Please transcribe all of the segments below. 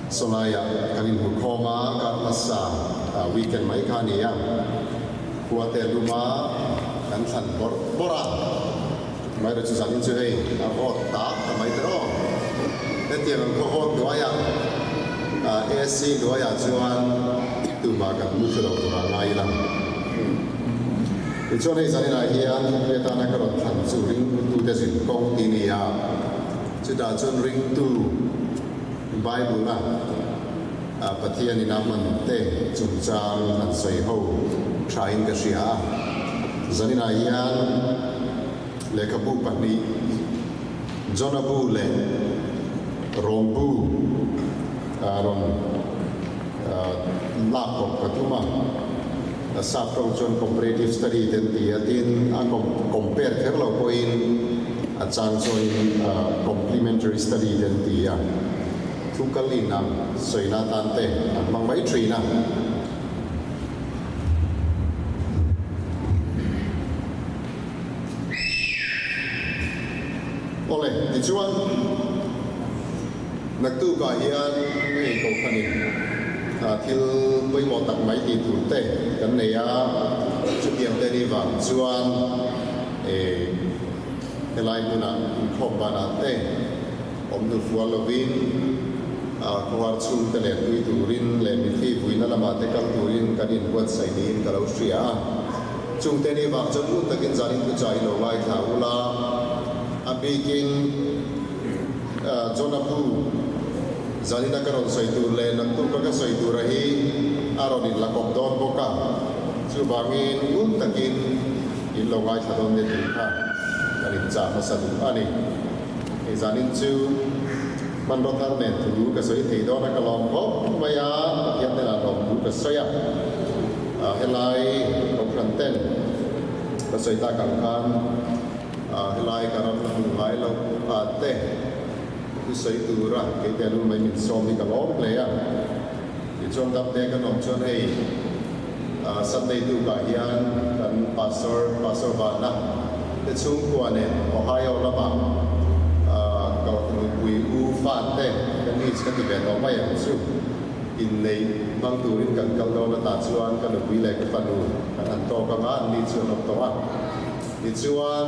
Sonaya kanin hukoma ka masa weekend mai kania kuate luma kan san bora mai ra chu sanin chu hei a hot ta mai tro te tiang ko hot doya SC doya chuan tu ba kan mu thro to ngai la cho nên giờ này hiền người ta nói cái luật thành sự Ringtute Zinkawng tí này à, chứ đã chọn Ringtute Bible là, phát hiện nên mình để chúng ta làm xây hậu trying cái gì à, giờ này hiền lệ các bu bản đi, John bu lệ, Rom bu, Rom lạc của cái thứ mà sắp trong chọn comparative study đến thì tin compare theo lâu coin chang chọn complementary study đến thì thu cái lìn nam soi na tan te mang mấy tree na ole di chuan nak tu ka hian nei ko khanin thil với một tầng máy thì thủ tệ cái này chút điểm đây đi vào chuan cái lại muốn là không bàn tệ ông được vua lovin qua chung cái lệ tuổi turin lệ mình thi vui nó là mà cái turin cái điện quật xây đi cái Austria chung tên đi vào chân luôn tất cả gia đình cứ chạy lâu lại thảo là begin Jonapu giờ này các con xây tu lên nằm tu các xây tu rahi aron in lakop don boka chu bangin un takin in longai thadon de thha kanin cha masadu ani e zanin chu man ro thar ne tu ka soi thei do na kalom ko maya yat ne la dom tu ka soya helai konfronten ka soi ta kang khan helai karon ngai lo te cứ xây từ ra cái tên luôn mình xóm thì cả lóm lấy thì trong đám tê cái nón chôn hay Sunday tu cả hiền dan pastor vạn na cái chung của này Ohio là bằng cầu quỳ u phan tê cái này cái gì về nó bay ở chỗ in này mang tu đến gần cầu đó là ta chuan cái được quỳ lại cái phần u cái anh to cái ngã đi chuan học to đi chuan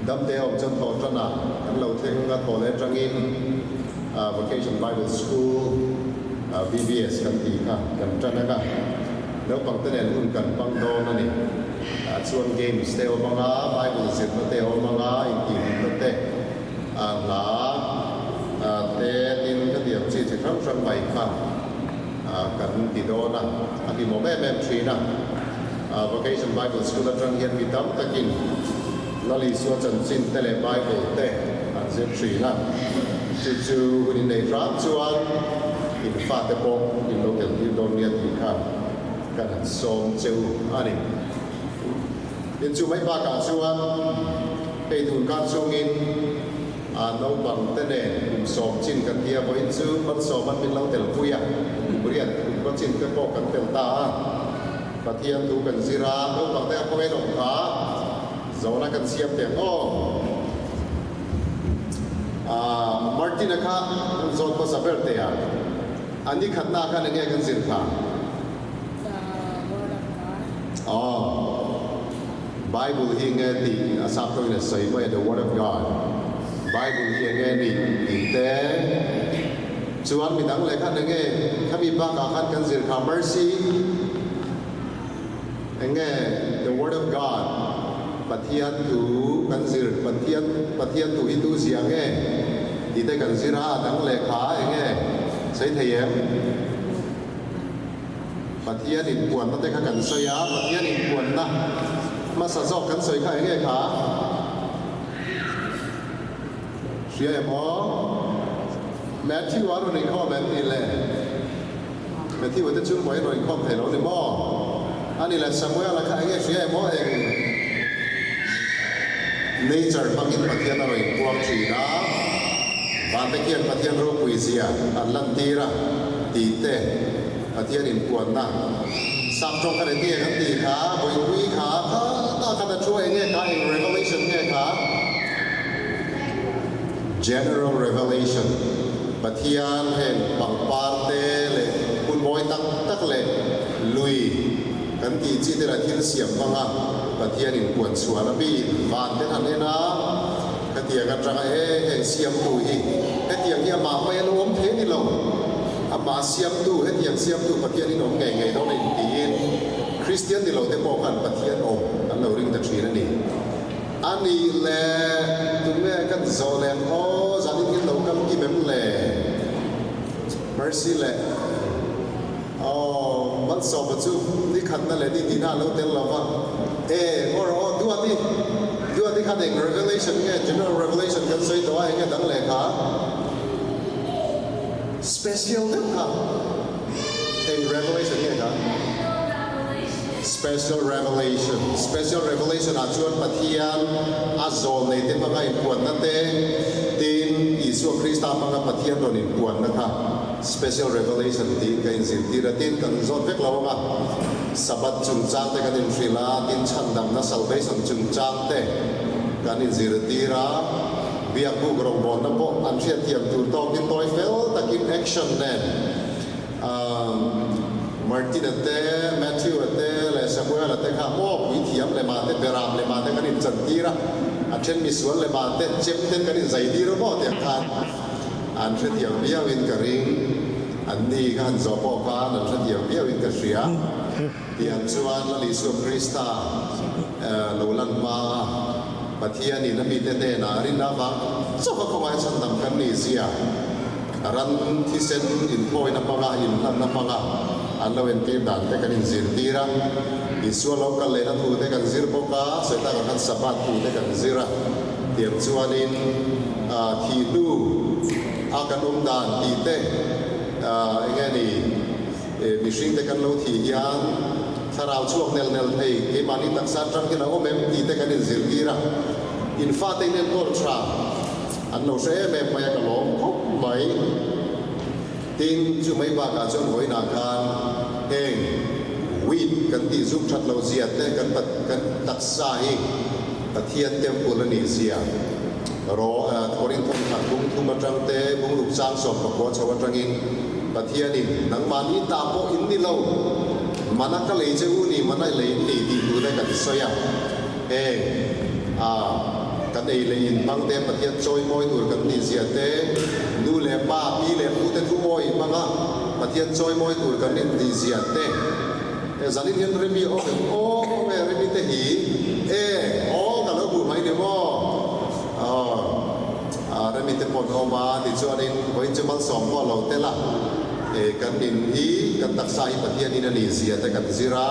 đâm tế học chân thọ chân à anh lâu thêm các thọ lên trang in Vacation Bible School VBS kan ti ka kan chân ka nếu bằng tên này luôn cần bằng đô này chuan games teo manga Bible zip nó teo manga in nó te là te tin cái điểm gì thì không sang bài ka kan ti đô na anh mo bé bé tree na Vacation Bible School là trang hiện bị đâm takin Lali so chân sin tele Bible te an zep tree na chu in nei ram chuan in fa te po in lo tel tin don nia ti kha kan som cheu ani in chu mai ba ka chuan pe thun kan chung in no bang te ne som chin kan tia bo in chu ban so man min lo tel puya burian ko chin te po kan tel ta pathian tu kan zira no bang te ko e dong kha zo na kan siam te Martin kha zon ko saber te ya ani khatna kha ne kan zir kha Bible hi nge ti asap to ne sai by the word of God Bible hi nge ni te chuan mi dang le kha ne nge khami ba ka khat kan zir kha mercy nge the word of God pathian tu kan zir pathian tu itu siang nge di te kan zir ha dang le kha nge sai thayem pathian in puan te kha kan soya pathian in puan na ma sa zok kan soi kha nge kha sia mo Matthew aro ni comment ni le Matthew te chung moi ro comment thai lo ni mo ani la Samuel la kha nge sia mo eng nature bangin pathian aro in puang chi na ban te kian pathian ro puisia an lan tira ti te pathian in puan na sam trong ka ti kan ti kha boi kui kha ta ka ta choi nge ka in revelation nge kha general revelation ปัทยานเห็นปังปาร์เตเลยคุณบอยตักเลยลุยกันที่จีเดลที่เสียงบ้างอ่ะปัทยานินกวนสวนละบีบานเดินหันเลยนะกันที่กันจังเห็นเสียงดูอีกกันที่อย่างมาไม่ล้มเทนี่เรามาเสียงดูกันที่อย่างเสียงดูปัทยานินองไงต้องในตีนคริสเตียนที่เราได้บอกกันปัทยานองอันเราเรื่องตัดชีนั่นเองอันนี้แหละถึงแม้กันโซเลนโอ้จันนี่เรากำกินแบบแหละ mercy แหละอ๋อมันสอบประจุที่ขัดนั่นแหละที่ดีน่าเราเต้นเราว่าโอ้โหดูอันที่ขัดเอง revelation ไง general revelation กันใส่ตัวไอ้เงี้ยตั้งแหละครับ special เด้อครับเอง revelation ไงครับ special revelation อาจจะปฏิญาณอาโซนในเทพก็อินปวนนั่นเองทีนอิสุคริสต์มังกับปฏิญาณโดนอินปวนนะครับ special revelation ทีนกันอินสิทีระทีนกันโซนเวกเราว่าสับจุนจางเตกันอินฟรีลาทีนชันดำนัส salvation จุนจางเตกันอินสิรตีระเบียบุกรงบอลนับพออันเชียเทียมตูตอกินตอยเฟลตักิน action เด่นMartin เต้แมทธิวเต้และซามูเอลเต้ข้าโม่วิธีมเลมาเต้เบรามเลมาเต้กันอินจันทีระอันเช่นมิสวนเลมาเต้เจ็บเต้กันอินใจดีระบ่เตียงกันอันเช่นเดียวเบี้ยวินกระริงอันนี้กันจอบพานอันเช่นเดียวเบี้ยวินกระเสียที่อันชวนลลิสุคริสตาโลลันมาปฏิญาณนี่นมีเต้นารินาวังสุขเขาไว้ฉันทำกันนี่เสียรันที่เซนอินโพยนับปะอินนันนับปะอันเราเป็นทีมด่านแต่กันอินซิร์ตีระอิสวาเรากันเลยนะทูแต่กันซิร์ปกาเสร็จแล้วกันสับบัดทูแต่กันซิระเตรียมชวนอินทีดูอากันด่านทีเตอย่างนี้มิชิงแต่กันเราทียานถ้าเราช่วงเนลไทยเกมานิตักษาจังที่เราโอ้แม่ทีแต่กันอินซิร์ตีระอินฟาเตเนนโกรชาอันเราเสียแม่ไปกันหลงคบไหมทีนจุไม่ว่าการจนหอยนาคารเองวีดกันที่ซุกชัดเราเสียแต่กันตักษาเองตะเทียนเต็มปุรณีเสียรอโครินทงขัดบุ้งทุ่มจังเตบุ้งลูกสร้างสมกับหัวชาวจังอินตะเทียนินนังมานีตาโปอินนี่เรามันนักเลยเจ้านี่มันได้เลยนี่ดีดูได้กันเสียเองกันเอเลยอินบางเดปฏิญาณจอยมอยตัวกันนี่เสียเตดูแลป้าพี่เลี้ยผู้เต้นทุกมอยมังอ่ะปฏิญาณจอยมอยตัวกันนี่เสียเตจันนี่เห็นเรื่องมีโอ้เรื่องมีเตหีกันแล้วบุญไหมเดี๋ยวว่าเรื่องมีเตปนออกมาติดชวนเองไว้จะมันสองก็เราเตละกันอินกันตักไซปฏิญาณนี่เสียแต่กันซิระ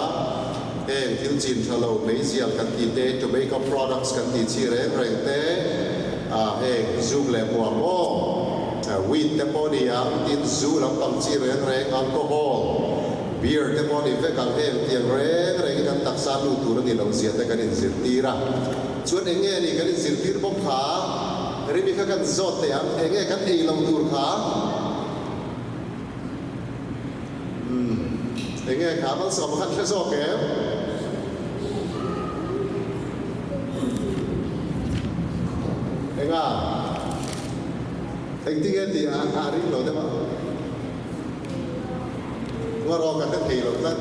ที่จีนชะโลกในเซียกันที่เตจะไม่กับ products กันที่ชีเร่เร่งเตซูเล่บัวโม่วีดเตปอดีอังที่ซูแล้วตั้งชีเร่แอลกอฮอล์เบียร์เตปอดีเฟกันที่เร่กันตักษาดูตัวนี้เราเสียแต่กันอินสิตีระส่วนนี่กันอินสิตีระบอกขาเรื่องมีกันโจทย์แต่กันเราดูขาขามันสำคัญแค่โซ่แก้วที่ที่อาริโลได้ปะว่ารอกันตั้งกี่โลตั้ง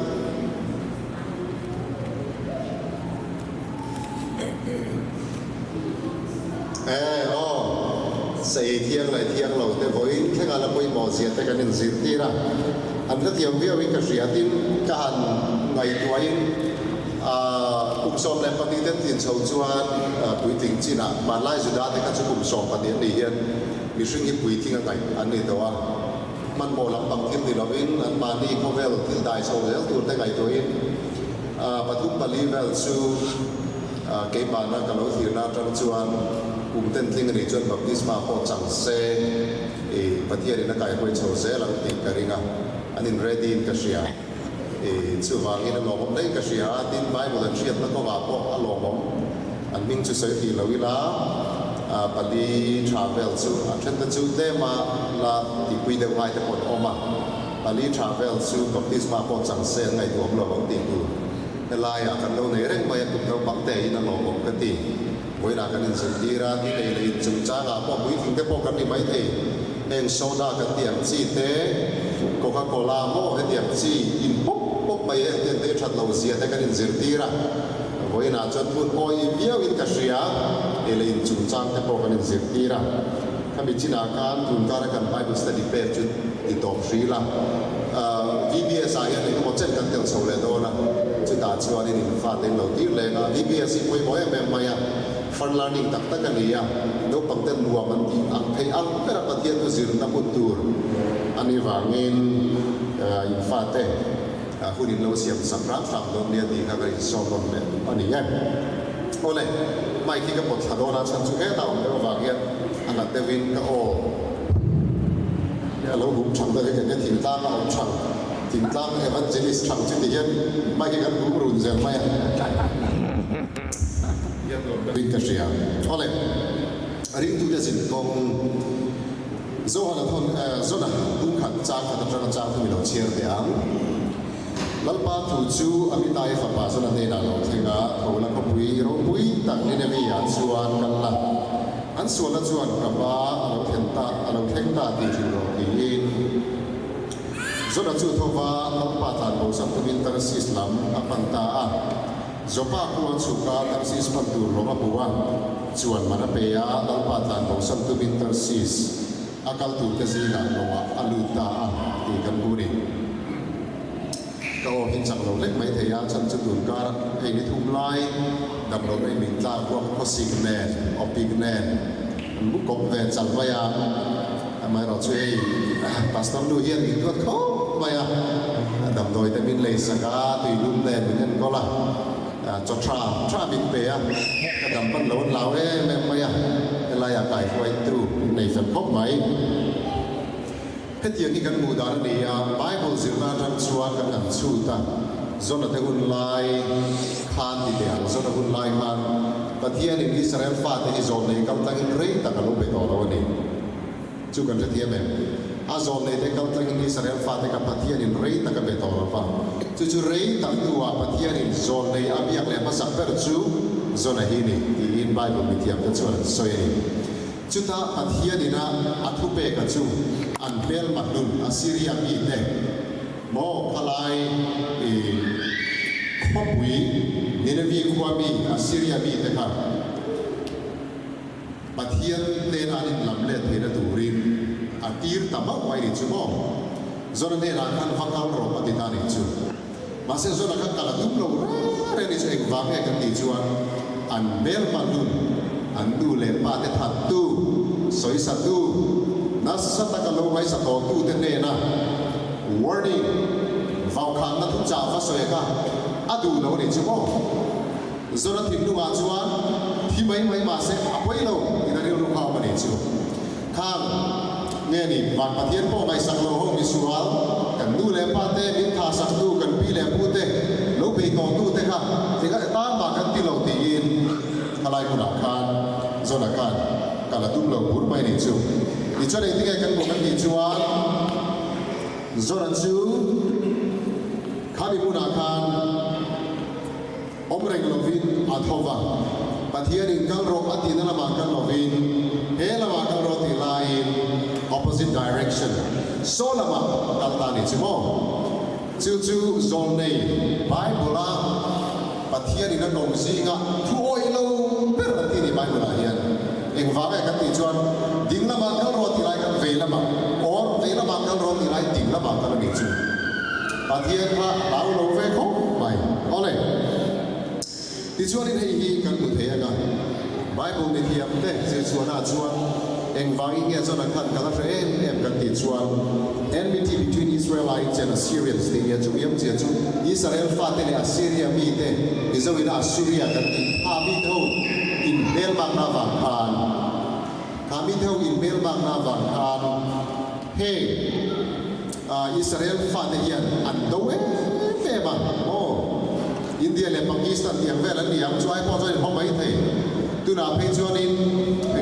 ใส่เที่ยงเลยเที่ยงเราแต่พออินแค่การเราไปหมอเสียแต่กันอินสิที่ละอันที่เที่ยงเบี้ยวิกเสียตินการในตัวอินกุมสมในปฏิเสธที่ชาวจวนปุ๋ยทิ้งจีน่ะมาไล่สุดาที่กันจะกุมสมปฏิเสธเห็นมีสิ่งที่ปุ๋ยทิ้งอะไรอันนี้แต่ว่ามันโมลังบางที่เราอินอันมานี่เขาเวลที่ได้โซ่แล้วตัวได้ไงตัวอินปฐุมปลีเวลซูเก็บมานะกันเราที่น่าจังจวนกุมเต้นทิ้งในจวนแบบนี้มาพอจังเซ่ปฏิเสธนักการคุยชาวเซ่หลังติดกันเองอันนี้เรดินก็เสียชื่อว่างี้นะหลวงผมได้ก็เสียดินไม้บนเชียดแล้วก็ว่าพวกหลวงผมอันมิ่งจุดเสียทีละวิลาปฏิทราเวลซูเช่นแต่จุดเดมาละที่คุยเดี๋ยวไว้แต่หมดออกมาปฏิทราเวลซูกับที่มาพอจังเสียไงตัวหลวงผมติดอยู่เวลาอยากกันเราในเรื่องไม่กุมเราบังเตยนะหลวงผมก็ติเวลากันอินสุดีราที่ในจุดจ้างพวกวิธีที่พวกกันนี่ไม่เท เองโซดากันเตียงจีเต้โคคาโคลาโม่ให้เตียงจีอินปุ๊บปุ๊บไปเตียงเต้ชัดเราเสียแต่กันอินเซอร์ตีระวันน่าจะพูดโอ้ยเบี้ยวอินกัสเรียเอลินจุนจังแต่พอกันอินเซอร์ตีระถ้ามีจินาการทุนการกันไปบุษติเปรจุดติดต่อฟรีละVBS อะไรนี่ก็หมดเช่นกันเดียวโซเลโดนะจุดตาชวนนี่ฟาดเต็มเราตีเลยนะ VBS อีกไม่บ่อยแบบไม่อะฟันลานิ่งตักตะกันนี่อะดูปังเต็มรวมมันที่อังเพย์อังเป็นปฏิทินสิร์นับปุ่นตูร์อันนี้ว่าเงินอินฟาเต้คุณอินเราเสียบสัมผัสฝั่งโดนเดียดีครับก็อินโซนเนี่ยอันนี้ยังโอ้เลยไม่คิดกับหมดชาโดนะฉันสุดแค่เต่าแต่ว่าเงินอันนั้นเดวินก็โอ้เราหุ่มช่างได้ยังไงถิ่นตั้งเราช่างถิ่นตั้งเอวันเจลิสช่างจุดที่ยังไม่คิดกับหุ่มรุนแรงไม่วิ่งกระเชียร์อะไรริงตุเดสินกงโซฮันทอนโซนะบุ้งขัดจางขัดตระกันจางที่มีเราเชียร์เดียงลัลปาทูจูอมิตายฝักป่าโซนันเดน่าเราเทงะเขาลังขบุยเราบุยตักนี่เนี่ยมีอันส่วนกันละอันส่วนละส่วนกับว่าเราเทนตาเราเทงตาตีจิโรตีนโซนะจูทว่าลัลปาทานโบสัมตุบินตระซิสลัมอปันตาZopa kuan suka tersis pantur roma buan cuan mana peya dalpatan bosan tu bin tersis akal tu kesina roma aluta ikan buri kau hincang lo lek mai theya chan chutun kar hei ni thumlai dam lo mai min tla kwa khosignen opignen bu kop ve chalwaya amai ro chui pastor lu hian ni kot kho maya dam doi te min lei saka tui lum len nen ko la cho tra bin pe a ka dam pan lo lao e me maya la ya kai khoi tu nei fan khop mai Hetiang ikan muda ni Bible zirna ran chuan kan an chu ta zona te hun lai khan ti dia zona hun lai khan pathian in Israel fa te zon nei kal tang in rei ta kalo be to lo ni chu kan te thiam a zon nei te kal tang in Israel fa te ka pathian in rei ta ka be to lo fa chu rei ta tu wa pathian in zon nei abiak le pa sak per chu zona hi ni in Bible mi thiam te chuan soi ni Chuta pathianina athupe ka chu anbel mahlun Assyria mi te mo khalai khopui Nineveh khwami Assyria mi te kha pathian te na in lamle the na turin atir tamak wai ri chu mo zona ne ran kan fakal ro patita ni chu mase zona kan kala dum lo re ni chu ek wang ek ti chuan anbel mahlun Andu le pa te that tu soi sa tu nas sa ta ka lo mai sa to tu te ne na warning vào khang na thu cha fa soi ka adu lo ni chu mo zona thim nu ma chuan thi mai ma se apoi lo ina ri ru khaw ma ni chu khang ne ni van pathian po mai sang lo ho mi sual kan nu le pa te min tha sak tu kan pi le pu te lo pe to tu te kha te ka ta ma kan ti lo ti in alai ku na khan zona khan kala tum lo bur mai ni chu ni chu le tinga kan ko kan ni chuan zona chu khali mu na khan omreng lovin athova pathian in kal ro ati na ma kan lovin he la ma kan ro ti line opposite direction so la ma kal ta ni chu mo chu zone nei bible pathian in na si nga thu oi lo per ti ni bible la hian eng va ka ti chuan ding la ma kal ro ti lai kan ve la ma or ve la ma kal ro ti lai ding la ma kal ni chu pathian kha lau lo ve kho mai ole ti chuan in hi kan ku the ga bible ni thiam te se chuan a chuan eng va i nge zona khan kala re em kan ti chuan enmity between Israelites and Assyrians te ya chu yam che chu Israel fa te le Assyria mi te Mizo ina Assyria kan ti ha mi tho in bel mak na van khan ha mi tho in bel mak na van khan he Israel fa te hian an do pe ba India le Pakistan tiang ve lan liam chuai po choi ho mai the tu na pe chuan in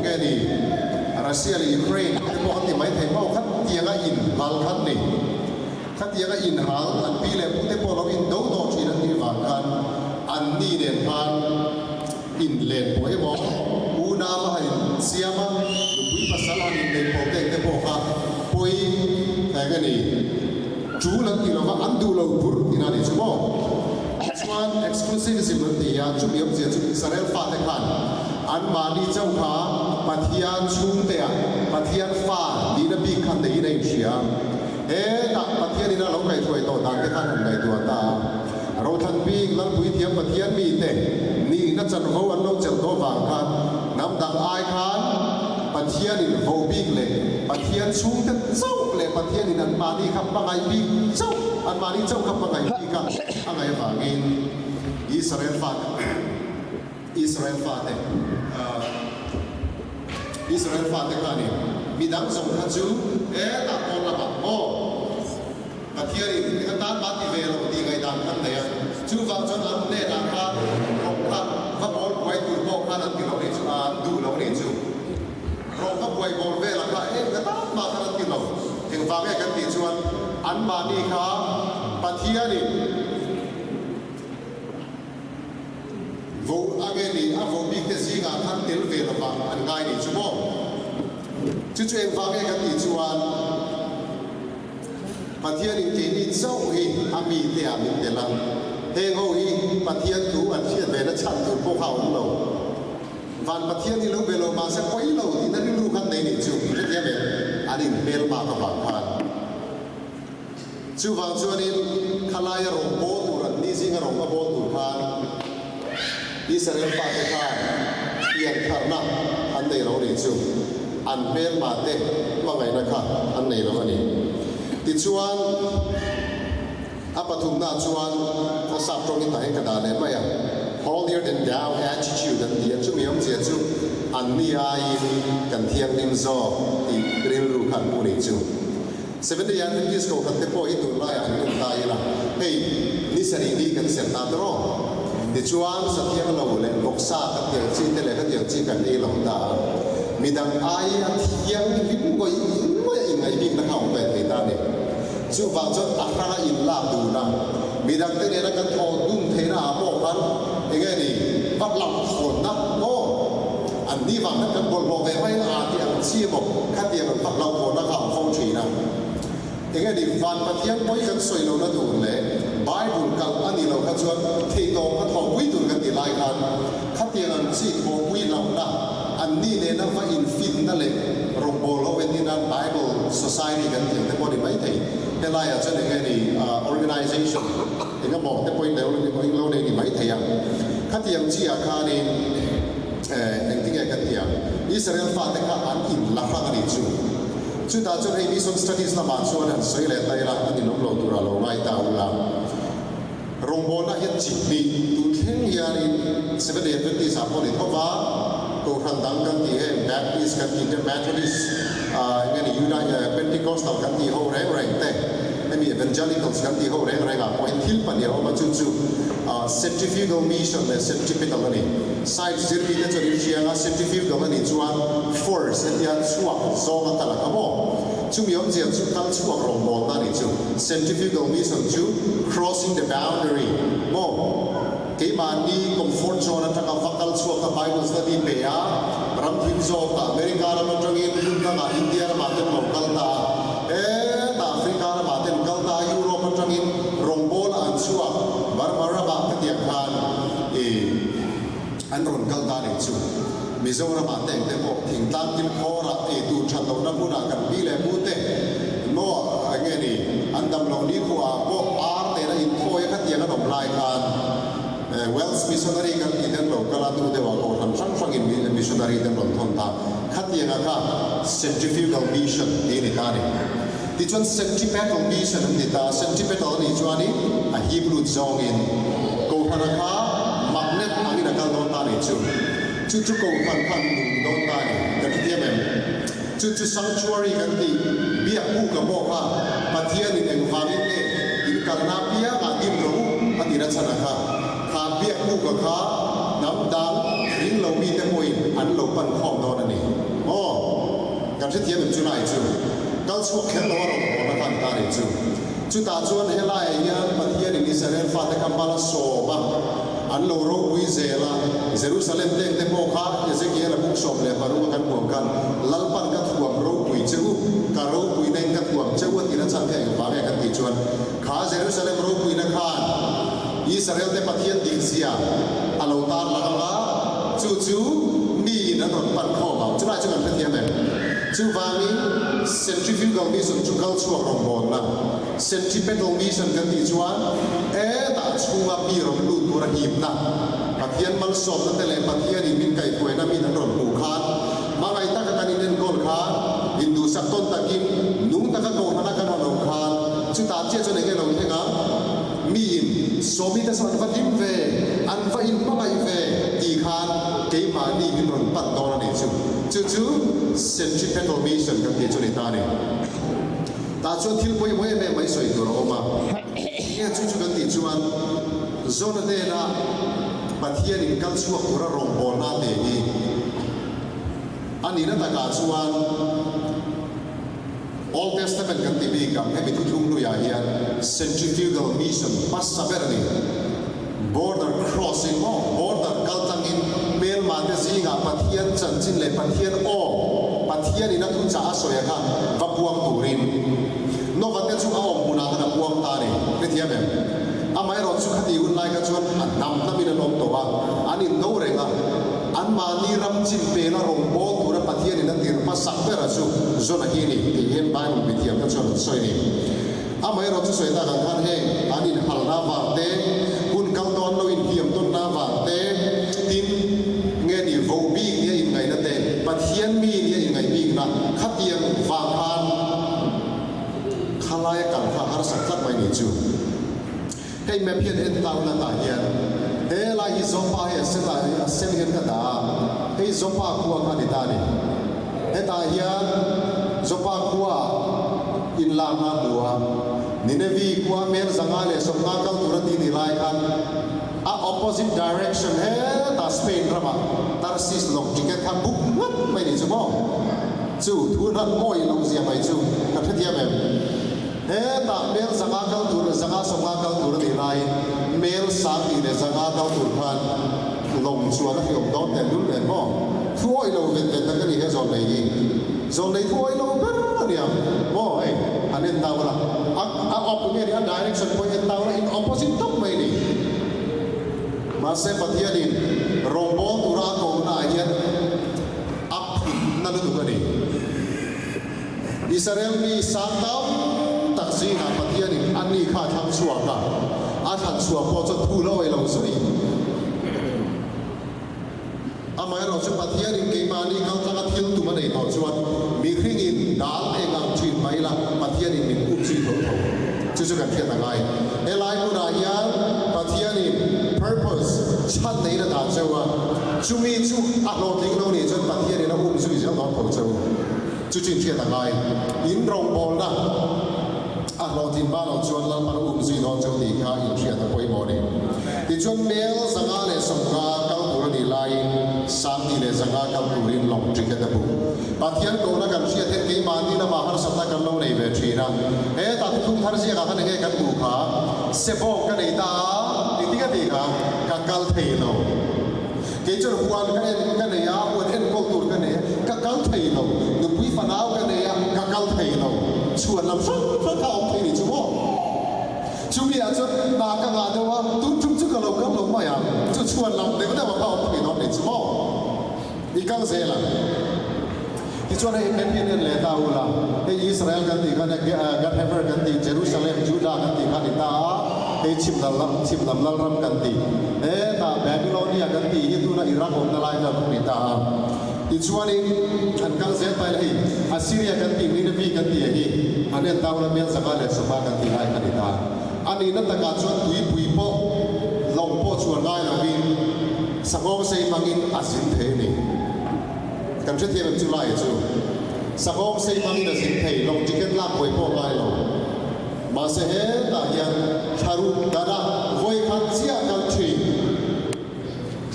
ke ni Russia le Ukraine ke po ti mai the mo khat tianga in hal khat ni khat tianga in hal an pi le pu te po lo in do do chi nan ni wa kan an ni ne phan in len po e mo u na ma hai siama tu pui pasal an in le po te po kha แต่ก็นี่จูหลังที่เราว่าอันดูเราบุรุษที่นั่นนี่ชั่วโมงส่วน exclusivism นั่นที่จุดเดียวเสียจุดอิสราเอลฟาดได้ขันอันมาดีเจ้าขาปัทยานชุ่มเตะปัทยานฟ้าดีนบีขันได้ยินในเชียตักปัทยานี่นะเราไก่ถวยโตต่างที่ขันในตัวตาเราทันบีลังคุยเทียมปัทยานมีเตะนี่นักจันทร์เขาวันเราจันทร์เขาวางขันน้ำดังอายขันปัทยานี่โฮบีกเลยปัทยานชุ่มเตะเจ้าเลยปัทยานี่นันมาดีครับบางไงบีเจ้าอันมาดีเจ้าครับบางไงบีครับอะไรฝากินอิสราเอลฟาดอิสราเอลฟาดอิสราเอลฟาดกันนี่มีดังส่งขันจูตาคนละบักโม่ปัทยานี่กันตามบัติเวลดีไงดังขันเดียจูฟังจนอันเนตอันขันของขันฟังบอลไว้ตูโม่ขันอันที่เราเรียนดูเราเรียนจูเราก็ไว้บอลเวลากันตามมาขันอันที่เราถึงฟังให้กันตีชวนอันมานี่ครับปัทยานี่วูอาเกนี่อาวูบิกเตซิงาทันเทลเวลบังอันง่ายนี่ชั่วโมงจู่ๆเองฟังให้กันอีกชวนปัทยานี่ที่นี่เจ้าฮีอามีเตียมิเตลังเฮงโฮฮีปัทยาถูอันเชียดเวลชันถูพวกเขาเราวันปัทยานี่รู้เวลมาสักปีเราที่นั่นรู้ขันในนี่จู่เรียกว่าอันนี้เวลมากับบังพันจู่ฟังชวนนี้ขลายรงโบตุรันนี่สิงรงกับโบตุพันอิสราเอลฟาดข้าเอียนขารนักอันในเราเรียนจูอันเบลมาเตะว่าไงนะครับอันในเราอันนี้ติดชวนอาปทุมนาชวนเขาสับตรงนี้แต่ให้กระดาษเลยไม่อะ holier than thou attitude อันเดียจุมีองเสียจูอันนี้ไอ้กันเทียงนิมโซที่เรียนรู้ขันผู้นี้จู70 years in this go kan tepo itu lah yang kita ialah hey ni sering di kan serta terus dicuan setiap lalu le loksa kan yang cinta le kan yang cinta ni lalu dah midang ayat yang hingga ingai bing nak kau pai kita ni cuba jod akara illa duna midang tu ni nak kan odum thera apa kan ingai ni bak lam khon nak noอันนี้ว่ากันบนบอกไว้อาที่อันเชี่ยบอกขั้นเดียวกับเราคนละข่าวฟงชีนะยังไงดิฟันปะเทียนไม่กันสวยเราละดูเลยไบเบิลกับอันนี้เราก็ชวนเทโตก็ทองวิตุกันตีลายกันขั้นเดียวอันซี่ทองวิเราละอันนี้เนี่ยนะว่าอินฟินนั่นเลยรงโบเราเว้นที่นั่นไบเบิลโซซายตี้กันอย่างแต่พอดีไม่ถึงแต่ลายอาจจะยังไงดิ organization ยังก็บอกแต่พอดีเราเนี่ยไม่ถึงขั้นเดียวที่อาคารนี้yang tinggal ketiak Israel faham kan in lahang ni cu dah cu hari ni some studies nama cu dan saya lihat daerah ni nomor dua lo mai tahu lah rombongan yang cipli tulen yang ni sebenarnya berarti siapa ni kau faham kau handang kan dia Baptist kan dia Methodist ini United Pentecostal kan dia orang teh ini Evangelicals kan dia orang apa yang hilpan dia orang cucu centrifugal mission le centripetal ni science zirbi te chori chianga centrifugal ni chuan force dia chuak zonga kala kamo chumiom je chu kal chuak rong bol na ni chu centrifugal mission chu crossing the boundary mo ke mani comfort zone ta ka fakal chuak ka bible study pe ya ram thin zo ka america ra ma tangin ka india ra ma te local ta ta africa ra ma te local ta europe ma tangin rong bol an chuak bar ba ka tiak khanอันรุ่นกัลตาเนี่ยจูมิโซรามาเต็งเต็มบอกทิ้งตั้งกินคอระตูชันเรานับบุญกันปีแหลมูเตโน่ไงนี่อันดำลงนี้ขวาพวกอาร์เตนะอินโฟยขัดเยังกันออกลายกันเวลส์มิชชันนารีกันอินเดนโลกลาตูเดว่าเขาทำช่างอินมิชชันนารีเดนโลทนตาขัดเยังกันเซนทริฟิวกัลมิชชั่นนี่นี่กันนี่ที่ชวนเซนทริเพตัลมิชชั่นนี่ตาเซนทริเพตัลนี่ชวนนี่ฮีบรูจองอินกูธนาคารมักเน็ตอันนี้นักการโดนตาเนี่ยจู่ๆกูพันโดนตาเนี่ยกันที่เดียมจู่ๆ sanctuary กันที่เบี้ยกู้กับบอกว่าปฏิญาณนี่เองฟังเนี่ยอินการนาเปียอาดิมรู้ปฏิรัชนะคะขาเบี้ยกู้กับขาน้ำดังริ้งเรามีแต่มวยอันเราปั่นข้องโดนอันนี้อ๋อกันที่เดียมจู่ไหนจู่กันช่วงแค่เราเราบอกกันตาเนี่ยจู่ตาชวนให้ไล่เนี่ยปฏิญาณนี่เสร็จฟาดกันบาลโซบ้างอันโลโรกุยเซล่าเยรูซาเล็มเต็งเต็มโอคาเยเซเกียร์บุกชมเลยปารุกันบวกกันลัลปันกัดห่วงโรกุยจูการโรกุยเต็งกัดห่วง chuan khá Jerusalem ro pui na khan Israel te pathian ding sia alo tar la la chu mi na ron pan kho ba chu lai chu kan thiam em chu wami centrifugal mission chu kal chu rom bon na centripetal mission kan ti chuan ta chunga pi rom lu tu ra him na pathian mal som na tele pathian in min kai khoi na mi na ron hu khan mangai ta ka kanin den gol khan hindu sak ton takin nung ta ka ko na kan lo khan chu ta che chu ne ke lo thenga mi somi ta san fatim ve an fa in mangai ve ti khan ke ma ni min ron pat do na ni chu centripetal mission kan ti chu ni ta ni ta chu thil poi moi me mai soi tu ro ma ye chu kan ti chuan zona de na pathian in kal chuak pura rong bol na te ni ani na ta ka chuan Old Testament kan ti bi kam he mi thu thum lu ya hian centrifugal mission pas saber ni border crossing border kaltang in mel ma te zinga pathian chan chin le pathian pathian ina thu cha soya ka va puang turin no va te chu a om puna na puang ta ni pe thiam em amai ro chu khati un lai ka chuan nam na mi na nom to ba ani no renga an ma ni ram chin pe na rong bo tu ra pathian ina tir pa sak pe ra chu zona hi ni ti hen ban mi thiam ka chuan soi ni amai ro chu soi ta kan khan he ani hal na wa te kun kal don lo in thiam ton na wa te tin nge ni vo bi ni in ngai na te pathian mi ni in ngai bi na khatiam wa khan khalai kan kha har sak tak mai ni chu hei me phian en tau na ta hian he la hi zopa he se hian ka da hei zopa khuwa ka ni ta ni he ta hian zopa khuwa in la na bua ninevi khuwa mer zanga le somna kal turati ni lai khan a opposite direction he ta Spain rama tarsis long ticket kha book ngat mai ni chu mo chu thu na moi long zia mai chu ka thia mem he ta mel zanga kal tur zanga somna kal tur ni lai mel sang ni le zanga kal tur khan long chua na hiom don te lu le mo thuoi lo vet vet ka ni he zon nei ni zon nei thuoi lo ber ni am mo hey anen ta wala a op ni a direction point en ta wala in opposite top mai ni ma se pathian in rombo tura ko na hian up na lu ka ni Israel ni sang tau taksi na pathian in ani kha tham chua ka a than chua po cho thu lo ai lo sui amai ro chu pathian in ke mani kal tanga thil tu ma nei to chuan mi khring in dal e ngang thin mai la pathian in min up chi tho chu kan thian ta ngai elai mu na ya pathian in purpose chan nei na da chawa chu mi chu a lo ting lo ni chuan pathian in a sui jang lo tho chau chu chin thian ta ngai in rong bol na a lo tin ba lo chuan lan par sui don chau ti kha in thian ta poi mo ni ti chuan mel zanga le somga kal tur ni lai sam ni le zanga kal turin long tri ka da bu pathian ko na kan sia the ke ma ni na ma har sabta kan lo nei ve thi na e ta thum thar sia ka khan he kan bu kha se bo ka nei ta ti ka ti ka kal thei lo ke chur huan ka nei ya huan en ko tur ka nei ka kal thei lo nu pui fanau ka nei ya ka kal thei lo chuan lam sa ka om thei ni chu mo chu mi a chu na ka nga de wa tu chu ka lo ma ya chu chuan lam de ma ka om thei no ni chu mo i kang se la ti chuan e pen pen le ta ula e Israel kan ti kan God Hever kan ti Jerusalem Judah kan ti kan ta e chim lam lal ram kan ti e ta Babylonia kan ti hi tu na Iraq on na lai na ni ta ti chuan in an kang se pa le Assyria kan ti Nineveh kan ti hi anen ta ula mel saka le sapa kan ti lai kan ta ani na ta ka chuan tui pui po long po chuan lai la bin sakong sei mangin asin the ni kan che thiam chu lai chu sakong sei mangin asin thei long ticket la poi po lai lo ma se he ta hian tharu dana voi khan chia kan thi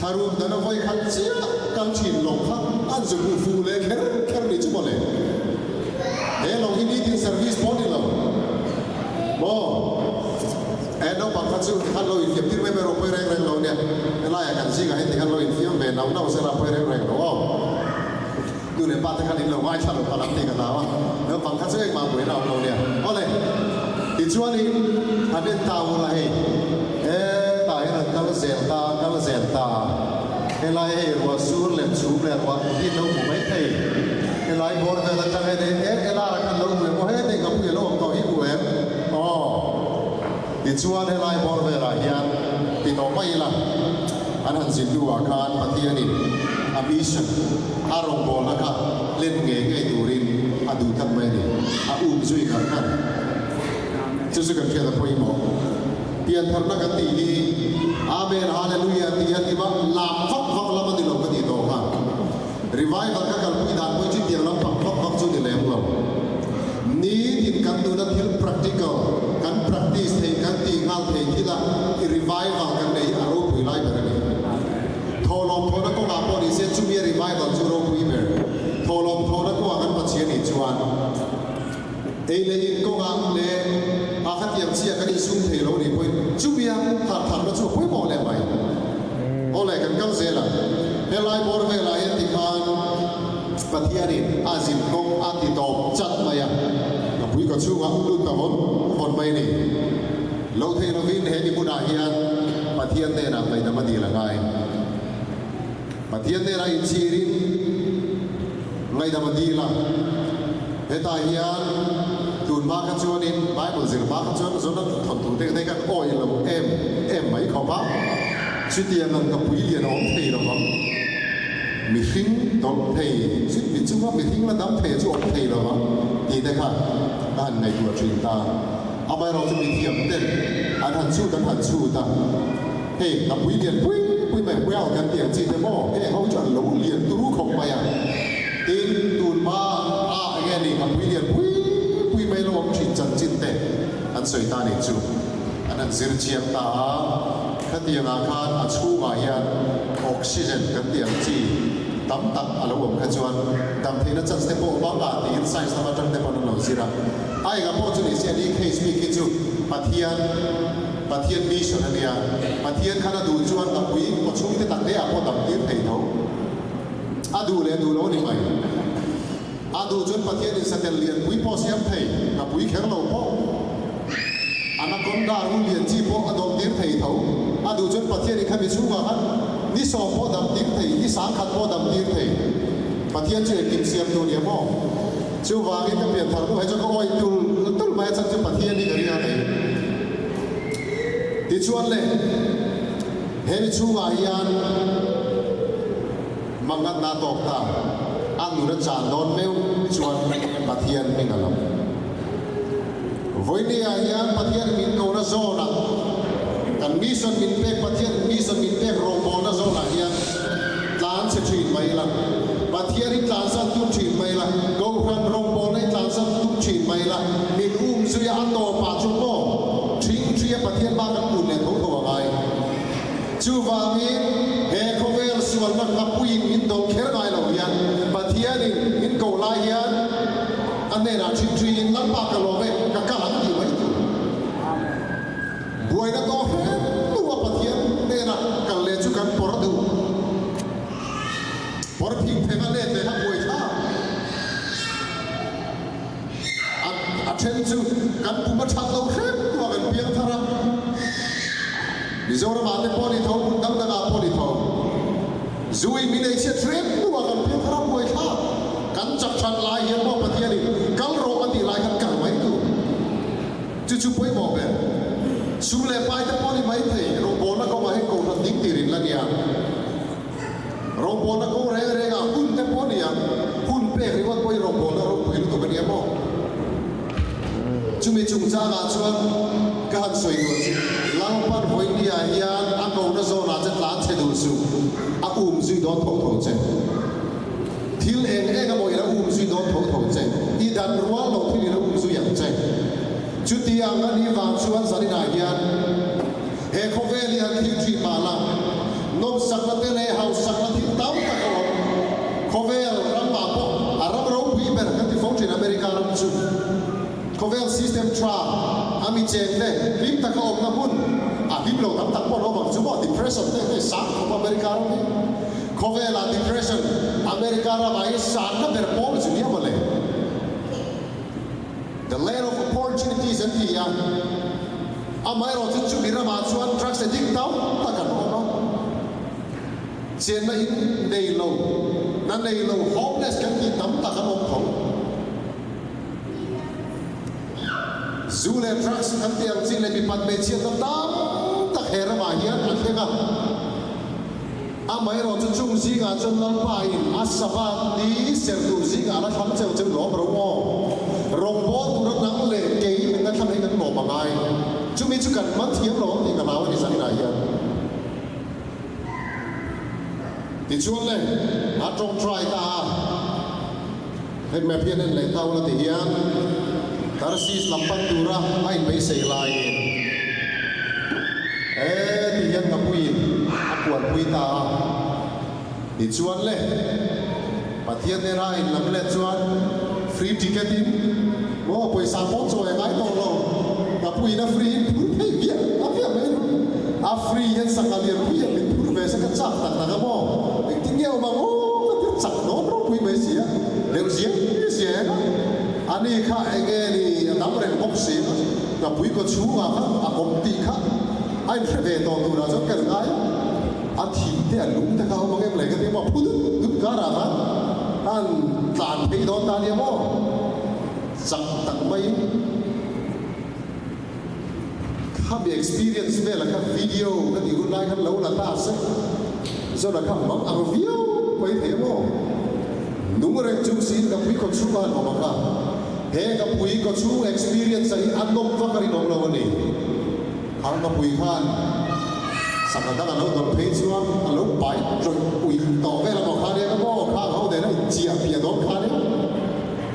tharu dana voi khan chia kan thi long kha an zu fu le kher ni chu mo le he long hi ni tin service body lo mo no bằng phát sinh khăn lôi kiếm tiền với bero quay reng lo nè cái lai cảnh gì cả hết thì khăn lôi phim về nấu sẽ làm quay reng đúng không? Dù để bạn thì khăn đi lâu mai chả được làm tiền cả nào nếu bằng phát sinh mà buổi nào lâu nè, có này thì ชวนนี้อันนี้ตาวอะไรตายนั่นกัลเซลตาไล่รัวซูเล็บซูเล็บว่าที่เราไม่เท่ไล่บอลเวลาจะให้ได้ล่ากันเราไม่พอให้ได้กับผู้ใหญ่เราต่อให้ผู้เอ็มที่ชวนไล่บอลเวลาเฮียนที่ต่อไปล่ะอันนั้นสิ่งดูอาการปฏิญาณอาบิชันอารมณ์บอลนะครับเล่นเงี้ยดูรินดูทั้งไม่ดีช่วยกันนั่นจะช่วยกันเชื่อตัวเองมั้งเปลี่ยนทางนักตีนี้อาเมนฮาเลลูยาที่ยันที่ว่าลามฟักละมันดีลงกันดีต่อกันรีไวฟ์กันกันพิดานผู้จิตยังลำฟักจุดเดียวเรานี้ที่กันดูนั่นที่ practical กัน practice เองกันตีงานเองที่ละรีไวฟ์กันในอารมณ์วิไลแบบนี้ทอลมทอนักก็มาพอดีเสียจุมีรีไวฟ์กันจุโรคุยเบอร์ทอลมทอนักก็ว่ากันปัจเจียนิจวนเลยก็งานเลยอาคัดยังเสียกันสุ่มเทโลนี่พูดจุบียทำแล้วช่วยพูดบอกเลยไหมโอ้เลยกันก็เสียละเฮลัยบอร์เวลัยที่มันปฏิญาณอาซิมกงอาติโตจัดมาอย่างกับผู้ก็ช่วยกันดูตะวันคนไม่นี่เราเทเราวินเฮดิบุนาฮิยันปฏิญาณเดน่ะไปทำมาดีละไงปฏิญาณเดน่ะอินชีรินไงทำมาดีละเฮตาฮิยันตูนมากันชวนอินไบเบิลสิมากันชวนส่วนนั้นถอดตัวเด็กกันโอ้ยเราเอ็มไม่เขาบ้าชุดเดียนันกับผู้เรียนองเทเราบ้างมีทิ้งดอกเทชุดมีชื่อว่ามีทิ้งแล้วดำเทชุดองเทเราบ้างดีนะครับด้านในตัวจริงตาเอาไปเราจะมีเทียมเต้นอันหันสู้กันหันสู้ตาเฮ้กับผู้เรียนปุ้ยแบบแววกันเตียงจีนเดโม่เฮ้เขาจะหลงเรียนตัวรู้ของไปอ่ะอินตูนมาแกนี่กับผู้เรียนปุ้ยไม่รู้ว่าจิตจันจิตเตอันสวยตาเนี่ยจูอันนั้นสิรเชียงตาขัดเตียงอาคารอัดชูมายันออกซิเจนขัดเตียงจีตั้มตักอารมณ์ขจวนตั้มที่นั่นจัดสเตปบ้างอ่ะที่อินไซส์ธรรมจักรเตปนั่นเราสิระไอ้กับพ่อจุนี่เสียนี่เคสมีกิจูปฏิญาณมิชนั่นเนี่ยปฏิญาณขณะดูจวนกับผู้หญิงก็ช่วยที่ตักได้อ่ะพ่อตั้มที่ให้เขาดูเลยดูแล้วนี่ไหมดูจนปฏิญาณสัตย์เลียนผู้พ่อเสียมไทยกับผู้แข็งเราพ่ออนาคตดารุเลียนจีพ่ออดมเตียงไทยเขาดูจนปฏิญาณข้ามีชู้กันนี่สองพ่อดำเตียงไทยนี่สามขัดพ่อดำเตียงไทยปฏิญาณเชื่อกินเสียมตัวเดียวพ่อชู้วางก็เปลี่ยนทางด้วยจะก็อ้อยตุ้ลมาจังจะปฏิญาณนี่กันยังไงที่ชวนเลยเห็นชู้วางยันมังกัดนาตอกตาอันนู้นจานโดนเมลชวนปฏิญาณไม่กันหรอกวันนี้ยังปฏิญาณมินโกนโซนะกันมิสมินเปกปฏิญาณมิสมินเปกโรบอลโซนะยังหลานเสียชีวิตไปละปฏิญาณหลานสัตว์ทุกชีวิตไปละกูขันโรบอลหลานสัตว์ทุกชีวิตไปละมินสุยอันโตปาจุโมทิ้งเชียปฏิญาณบ้านกันปุ่นเนี่ยทุกตัวไปจูวามีเฮโคเวลส่วนนั้นกับผู้หญิงมินโดนเขียนไว้เราอย่างปฏิญาณมินโกลายันอันนี้นะชิงๆนั่นปากกะโลเวกับกะหลังอยู่ไว้บวยนักโตเฮตัวปฏิญาณเนี่ยนะกันเลจุกันปรดูปรพิงเทกันเล่เทกันบวยท่าอัดเชนจูกันปุบชัดเราเฮตัวกันเพียงเท่านั้นมิโซรามาเตปอลิทองดังดังอาปอลิทองจุยมินเอเชียเทรนตัวกันเพียงครั้งบวยข้ากันจับชันลายยังบอกปฏิญาณกัลโรมันตีลายกันกันไว้ตัวจู่ๆไปบอกแบบสุเลปายเตปอลิไม่เทโรบอลนักก็มาให้กูรัดดิ้งตีรินละเนี่ยโรบอลนักก็เร่งหุ่นเตปอลิยังหุ่นเปรี้ยว่าไปโรบอลแล้วโรบอลตัวเป็นยังบอกจุ่มจุ่มจ้างานชวนการสวยกว่าหลังพันหอยนี่ยันอันกูนั่งโซนอาจจะหลานเชดูสูซุยโดนทอเจทิลเองก็บอกอย่างซุยโดนทอเจอีดันรัวเราที่เราซุยอย่างเจจุดที่อันนี้วางชวนสันนิษฐานยันเฮโคเวลีอันที่จีมาลังนบสักนาทีเลยเฮาสักนาทีตั้มตะกอนโคเวลรัมบาปอารับเราวีเบอร์กันที่ฟงชินอเมริกาลังจุ Covel system trap, ami cekle, lim tak om na pun, lim lo tam tak pun orang cuma depression tu, sang apa Amerika ni, Covel la depression, Amerika la bayi sang na berpol dunia boleh. The land of opportunities and the amai ro chu mi ra ma chuan drugs addict tau ta kan no chen na in nei lo homeless kan ti tam ta kan om khong zule drugs kan ti ang chin le mi pat me chen tam ta khera ma hian an khenga amai ro chu chung zinga chon lam pa in asaba ni ser tu zinga la tham cheu cheu lo bro mo rong bo tu ra nang le ke min na tham hai kan lo ma ngai chu mi chu kan ma thiam lo ti ka ma ni san na hian ti chuan le a trong try ta hết mẹ phiền nên lấy tàu là thể hiện tar sis lampan tura ai mấy sei lai thể hiện ngập quỳ quần quỳ ta thì chuan le và thiên nên ra in làm lệ chuan free ticket in ô quỳ sang bóng rồi ngay đâu đâu ngập quỳ nó free thấy biết mấy à free hiện sang là liền quỳ mình thu về sẽ cắt chặt tặng tặng cái mò mình tin nhiều mà ô chặt nó quỳ mấy gì á đều giếng anh ấy khác anh ấy đi nắm được bốc xí gặp quý có chú à công ty khác anh phải về tàu tàu là rất cần ai anh thì thế anh đúng thế không mà em lấy cái tiếng mà phút lúc cả là anh tàn thấy đó ta đi mà chẳng tặng mấy các bị experience về là các video các điều online các lâu là ta sẽ do là các món ăn video mấy thế mà đúng rồi chúng xin gặp quý có chú anh mà cả he gặp quý có chú experience ấy ăn đông vác cái nón lâu này hàng gặp quý khan sẵn là đang ở đâu thấy chưa anh lúc bảy rồi quý tỏ về là một khan đấy nó có khan hậu để nó chia bìa đó khan đấy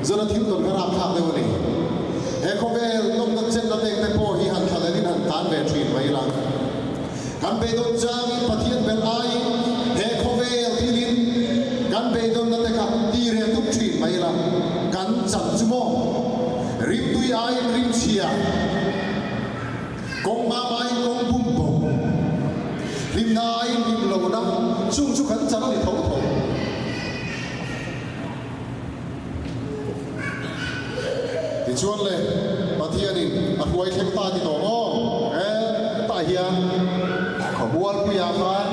giờ nó thiếu tuần cái làm khác đâu này he không về lúc đó trên nó đang tempo hi hàn khăn đấy hàn tan về truyền vậy là căn bê đôn trang phát hiện bên ai he không về thì linh căn bê đôn nó đang đi ra túc truyền vậy là căn chặt chú mò rim tui ai rim chia công ba mai công bung bung rim nai rim lâu năm chung chung khẩn chặt để thấu thấu thì chuan lên mà thiên đi à quay thêm ta thì tổ ta hiền khẩu buôn quý à phan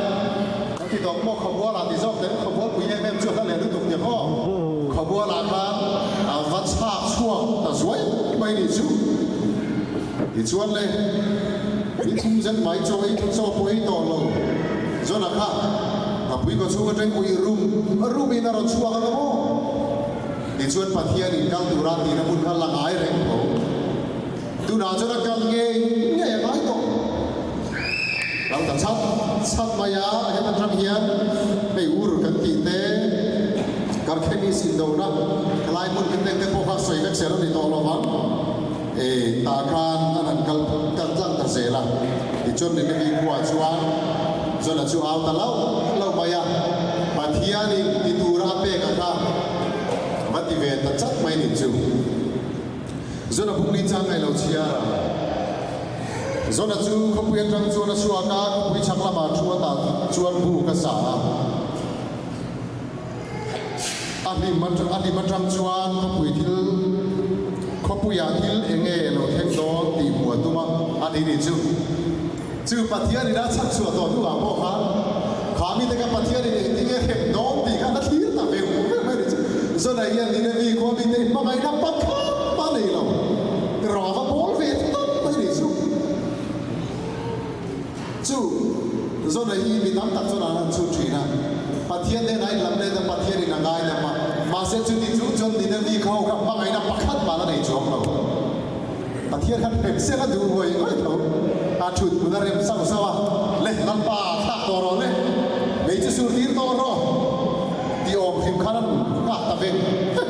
thì tổ mò khẩu buôn là thì dốc đến khẩu buôn quý em chưa các liền liên tục nhiều ho khẩu buôn là phan vắt sạc chuông ta dối bay đi chú thì chuan lên thì thu dân máy cho ấy cho quý tổ lâu do là khác à quý có chú cái trên quý room in là chuông đó thì chuan phát hiện thì cao tu ra thì nó muốn khăn lặng ái đấy tu nào cho nó càng nghe ái tổเราจะชัดมายาให้มันรักเฮียนไปอูรุกันตีเตการแค่นี้สินโดนะคลายมุนกันเต็มพวกเขาใส่แม็กเซลในตัวเราบ้างตาคานอันนั้นกันจังตัดเสละที่จนในมีขวานชัวจนชัวเอาแต่เรามายาปัทยานี่ที่ตูราเปกันค่ะมัดที่เวทจัดไม่หนีจูจนพวกนี้จ้างให้เราเชียร์do là chú không biết rằng chú là xua cá không biết chắc là mà chú ăn bù cả xã anh đi mà rằng chú ăn không biết anh nghe nó thêm đó tìm mùa tu mà anh đi chú bắt thiên đi đã chắc xua đó tu à bỏ khá khá mi cái bắt thiên đi nghe thêm đó thì cái nó thiết là về do là hiện đi vì có bị thế mà ngày năm bắt ba này đâu rõ và bố về tất mới đi chú chú do này hi bị nắm tắc cho là chú truy na bắt thiên đến này làm nên là bắt thiên đi là ngay là mà sẽ chú đi chú chọn đi đến đi khâu gặp mà ngày nào bắt khát mà nó để chú đâu bắt thiên khát phèm sẽ khát đủ rồi nói thôi chụt bữa nay em sao à lên năm ba khát to rồi đấy mấy chú sưu tín to rồi đi ôm phim khát lắm khát tập về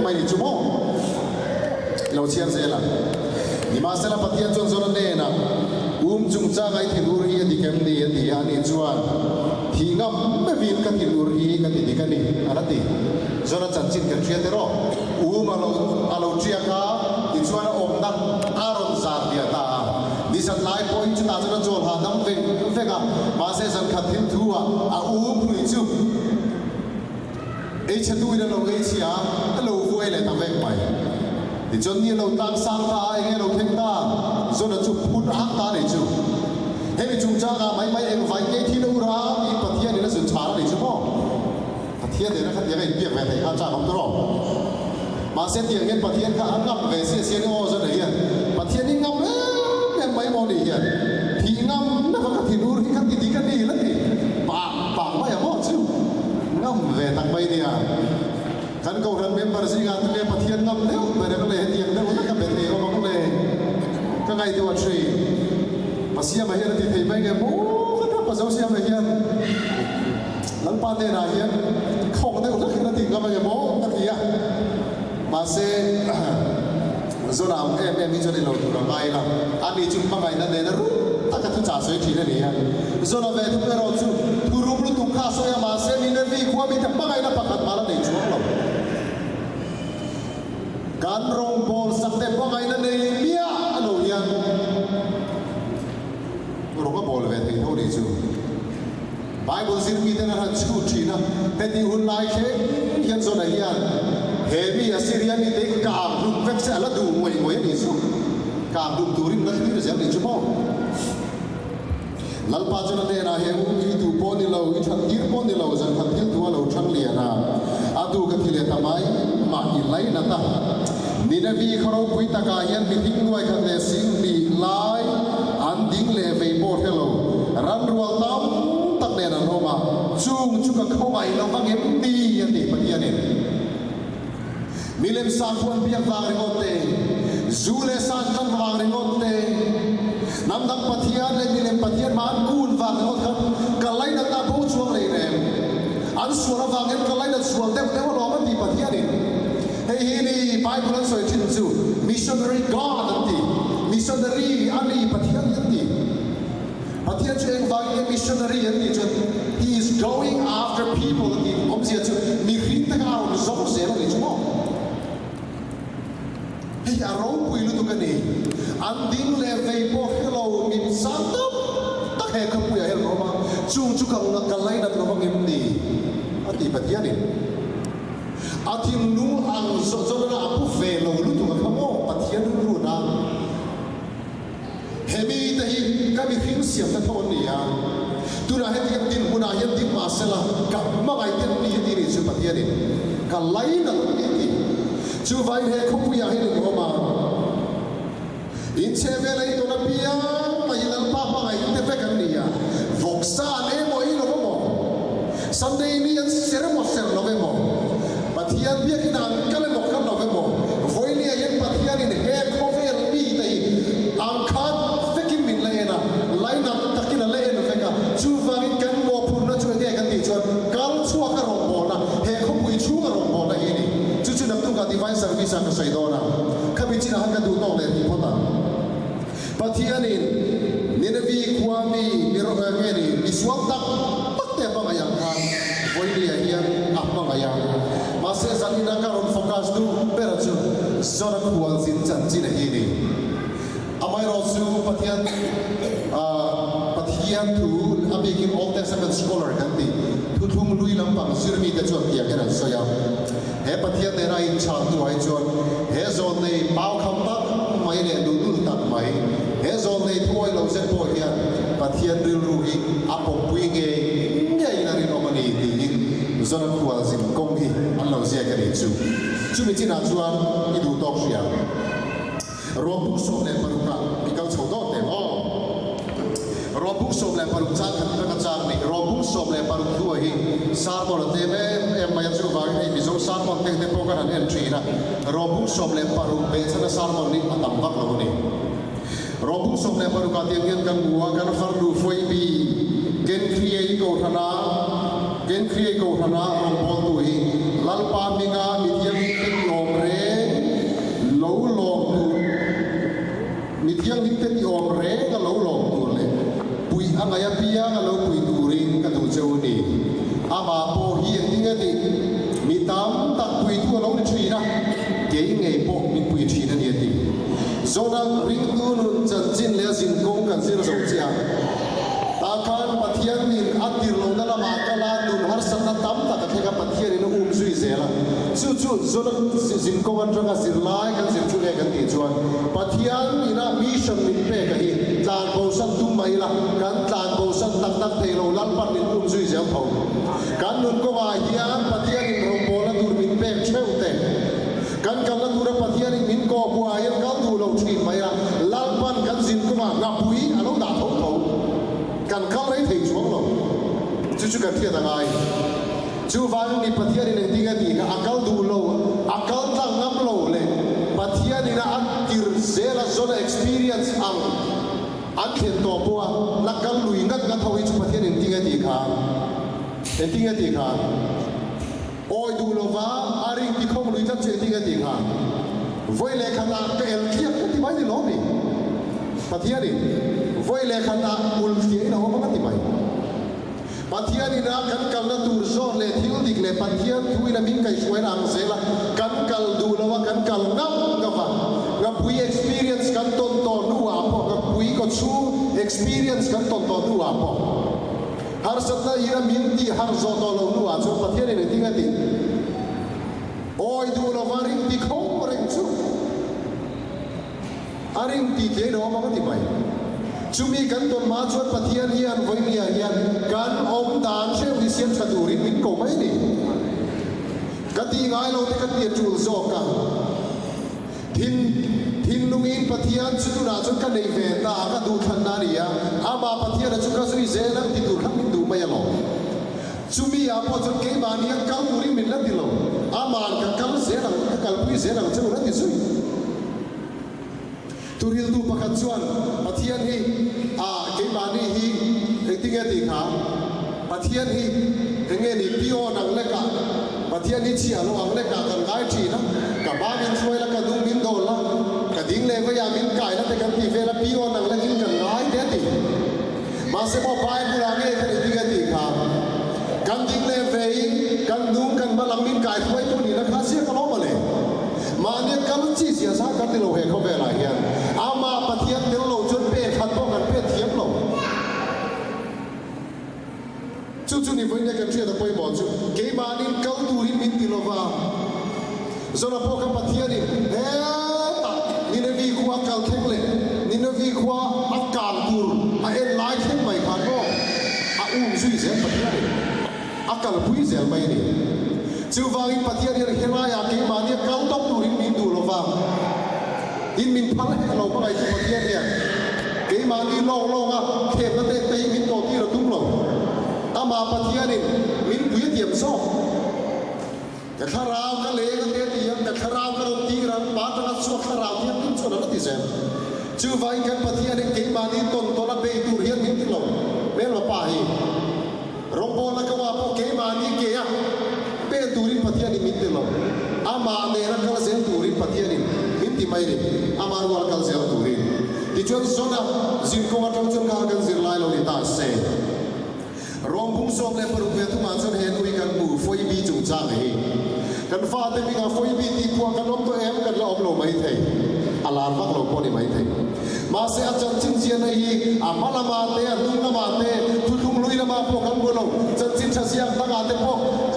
mày đi chú mò lâu chiên sẽ là ni mà sẽ là bắt thiên chọn cho nên là chung cha ngay thì lúa hi thì kem đi thì anh đi chuan thì ngắm mấy viên cái thì lúa hi cái này anh đi cho nó chẳng chín cái chuyện đó mà lâu chia cá thì chuan ôm đắt aron giạt đi ta đi sang lái point chúng ta cho nó trộn hà nắm về à mà sẽ dần khát thêm thua người chú ấy chân đuôi nó lâu ấy chia lâu vui lại tao về mày thì cho nên lâu tăng sang ta nghe lâu thêm ta rồi là chụp phút ác ta để chụp thế thì chúng ta là mấy em phải cái thi đấu ra đi bát thiên thì nó dừng chán để chụp không bát thiên thì nó khát tiếng cái việc về thầy ăn trả không tốt mà sẽ tiếng nghe bát thiên cả ngâm về xe ô rồi đấy bát thiên đi ngâm em mấy món đi hiện thì ngâm nó phải thì nuôi thì khát thì cái gì lắm thì bảng mấy món chứ ngâm về tặng bay đi à kan kau dan member sih kan tu dia patian ngam leu pada kau leh tiang leu nak kabel leh orang kau leh kau ngai tu atri masih mahir nanti thei mai ke bo kata pasau siam mahir lang pan leh na hian khong leu nak nanti ngam ke bo nanti ya masih zona em Mizo di laut tu ramai lah ani jumpa ngai na leh na ru tak tu cah soi thina ni ya zona ve tu pero tu turu blu tu kha so ya masih ni nanti kuah bi tak ngai na pakat malam ni jual lah kan rong bol sakte po ngai na nei mia ano yan rong bol ve thei tho ni chu Bible zin mi te na han chu thi na te ti hun lai khe hian zo na hian he mi Assyrian ni te ka rum vek se ala du moi moi ni chu ka dum turin na ni ze ni chu mo lalpa chana ne na he u i tu po ni lo i than tir po ni lo zan khan thil tu lo thang lia na adu ka thile tamai ma i lai na ta ni na vi kharo pui ta ka hian mi ting noi khan le sing mi lai an ding le ve po hello ran rual tam tak ne na no ma chung chu ka khau mai lo bang em ti ya ti pa ya ne milem sa khon biak wang ringote zule san kan wang ringote nam dang pathian le milem pathian man kun wang ngot kan kalai na ta bo chuang le ne an suara wang em kalai na sual dem dem lo man ti pathian ni hei ni Bible an soi chin chu missionary God anti missionary ani pathian anti pathian chu eng wang em missionary anti chu he is going after people anti om sia chu mi rin ta ka on zong se lo ni chu mo hei aro pui lu tu ka ni an ding le ve po hello mi sang tam tak he ka pui a hello ma chung chu ka na kalai na lo bang em ni anti pathian ni atin nu ang so na apu ve lo lu tu ka mo pathian lu na hemi ta hi ka mi thing siam ta thon ni ya tu na he ti tin mu na yan ti ma sela ka ma gai tin ni ti ni chu pathian ni ka lai na ni ti chu vai he khu pu ya he ni mo ma in che ve lai to na pia pa yin al pa ma gai te fe kan ni ya voksa ne mo i lo mo Sunday ni an ser mo ser lo mo pathian bia ki nan kale mo kan lo mo voi ni yen pathian ni he ko vel mi tai ang khat fekin min la ena line up takina le en feka chu wangin kan mo phur na chu ge kan ti chon kal chua ka ro mo na he ko pui chu ka ro mo na ni chu chu nam tu ka divine service ka sai do na ka bi china han ka du to le ni phota pathian ni ne vi kwami mi ro ga ni mi suam tak te ba nga yang khan voi ni hian a ba nga yang ma se zanina ka ron focus du pera chu zona kual zin chan chin hi ni amai ro chu pathian thu abikin old testament scholar kan ti thu thum lui lam pang sirmi te chu pia ke ran so ya he pathian ne ra in chang tu ai chon he zon nei pau kham tak mai le du du tak mai he zon nei thoi lo se po hian pathian ril ru hi apom pui nge ngai na ri no mani ti in zona kual Zinkawng hi an lo zia ka ri chu mi china chuan i du tok sia ro bu so le paruka mi kau chho do te mo ro bu so le paruk cha khat ka chang ni ro bu so le paruk thu hi sar mo te me em mai chu wa ni mi zo sar mo te po ka han entry na ro bu so le paruk be chana sar mo ni atam wak lo ni ro bu so le paruk ka tiang gen kan bua kan far du foi bi gen create ko thana rong bol tu hi lalpa minga mi thiam tin om re lo lo mi thiam tin om re ka lo lo tu le pui anga ya pia ka lo pui tu ring ka tu cheu ni ama po hi eng ti mi tam tak pui tu lo ni thri na ke ngei po mi pui thri na ni ti zona ring tu nu chan chin le Zinkawng kan sin zo chia ta kan pathian in atir lo dala ma kala dun har sanna tam ta ka thega pathian in zui zela chu zona Zinkawng ranga zirlai kan zir chu le kan ti chuan pathian ina mission min pe ka hi tlan bo san tum mai la kan tlan bo san tak tak thei lo lan pan in zui zel thau kan nun ko wa hian pathian in ro bola dur min pe cheu te kan kam la dur pathian in min ko bua hian kan du lo thin mai la lan pan kan Zinkawng nga pui alo da thau thau kan kal rei thei chuang lo chu kan thia da ngai chu van ni pathian in dinga di ka akal du lo akal tang ngam lo le pathian in atir zela zona experience ang akhen to bua la kal lui ngat nga thawi chu pathian in dinga di kha oi du lo va ari ki khom lui ta che dinga di kha voi le khana ka el khia ti mai ni lo mi pathian in voi le khana ul khia na ho ma ti mai pathian ina kan kal na tur zon le thil dik le pathian thui na min kai suai rang zela kan kal du lawa kan kal ngam ngava nga pui experience kan ton to nu a po nga pui ko chu experience kan ton to nu a po har satna ira min ti har zo to lo nu a chu pathian ina tinga ti oi du lawa ring ti khom ring chu aring ti ke no ma ti mai chumi kan ton ma chuan pathian hian voi nia hian kan om dan cheu hi siam chaturin min ko mai ni kati ngai lo te kan ti chul zo ka thin lungin pathian chu na chu kan nei ve ta ka du than na ria ama pathian chu ka sui ze lam ti tu kham min du mai lo chumi a po chu ke ba ni ka turin min la ti lo ama ka kal ze lam ka kal pui ze lam chu la ti sui turil du pakhat chuan pathian hi ke mani hi tinge ti kha pathian hi henge ni pio nang le ka pathian hi chi alo ang le ka kan gai thi na ka ba min choi la ka dung min do la ka ding le ya min kai la te kan ti ve la pio nang le in kan gai de ti ma se mo bai bu la nge ka tinge ti kha kan ding le ve kan dung kan ba lam min kai thoi tu ni la kha sia ka lo ma le mane kal chi sia sa ka ti lo he ko ve la hian ama pathian te lo chun pe khat bo kan pe thiam lo chu ni voi ne kan thia da poi mo chu ke mani kal tu rin min ti lo va zona po ka pathian ni he ta ni ne vi khuwa kal khek le ni ne vi khuwa akal tur a en lai khek mai khan bo a zui zel pathian akal pui zel mai ni chu wangin pathian hi hela ya ke mani kal tok tu rin min du lo va in min phal he lo ba ai chu pathian ya ke mani lo nga khem na te min to ti ro tum lo ama pathian in min pui tiam so ka tharau ka le ka te ti ka tharau ka ro ti ran ba ta chu tharau ti min chu na ti zen chu vai kan pathian in ke mani ton to na be tu rian min ti lo me lo pa hi rombo na ka wa po ke mani ke ya pe turin pathian in min ti lo ama ne ra ka zen turin pathian in min ti mai ni ama wal kal zel turin ti chuan zona Zinkawng atang chun ka kan zir lai lo ni ta se rong bung som le paru ve tu man chon he nui kan bu foi bi chung chang hi kan fa te mi ka foi bi ti kwa kan om to em kan lo om lo mai thei alar vak lo ko ni mai thei ma se a chan chin chian hi a mala ma te a dung na ma te thu thung lui na ma po kan bu lo chan chin tha siam ta ga te po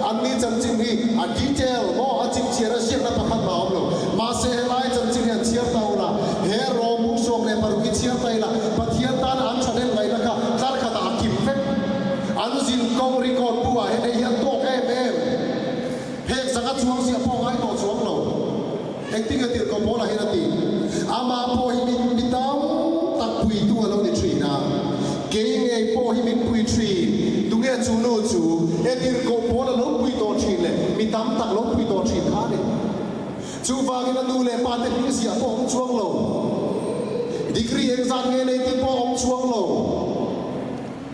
an ni chan chin hi a detail mo a chin chian a siam na pa khat ma om lo ma se lai chan chin han chiam ta ula he rong bung som le paru ki chiam tai la pathian tan an chanen lai na ka tar kha ta kim fek an Zinkawng record bua he nei hian to ke em hek sanga chuang sia po ngai to chuang lo acting atir ko bola he na ti ama po hi mi tam tak pui tu lo ni tri na ke nge po hi min pui tri tu nge chu no chu atir ko bola lo pui to tri le mi tam tak lo pui to tri kha ni chu wa nge na nu le pa te ni sia po chuang lo degree exam nge nei ti po chuang lo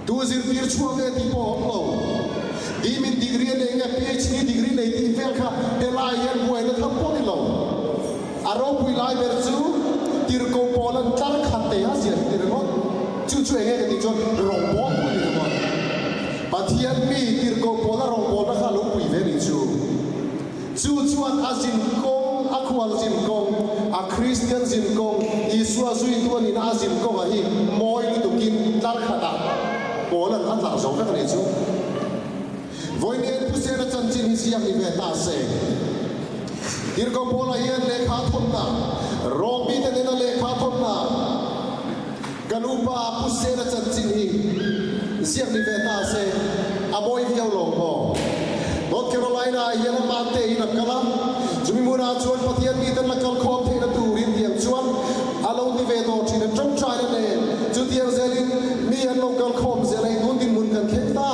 tu zir pir chuang nge ti po lo di min degree ne nge PhD degree nei ti fel kha te lai yan buai na tham po ni lo aro pui lai ber chu tir ko polan tar khat te a sia ti ro chu nge ti chon rong po ni ro pathian mi tir ko pola rong po na kha lo pui ve ni chu chuan a Zinkawng a khwal Zinkawng a Christian Zinkawng isua zui tuan in a Zinkawng a hi moi ni tukin tar khata Polan at la zo ka ni chu voinian pusena chanchin hi siam ni ve ta se dirko pola hian lekha thonna robi te na lekha thonna kanupa pusena chanchin hi siam ni ve ta se amoi viau lo mo North Carolina hian mate in kala chumi muna chuan pathian mi tan lakal khom the na turin tiang chuan alo ni ve do thina trong chai na ne chu tiang zelin mi an local khom zelai dun din mun kan khekta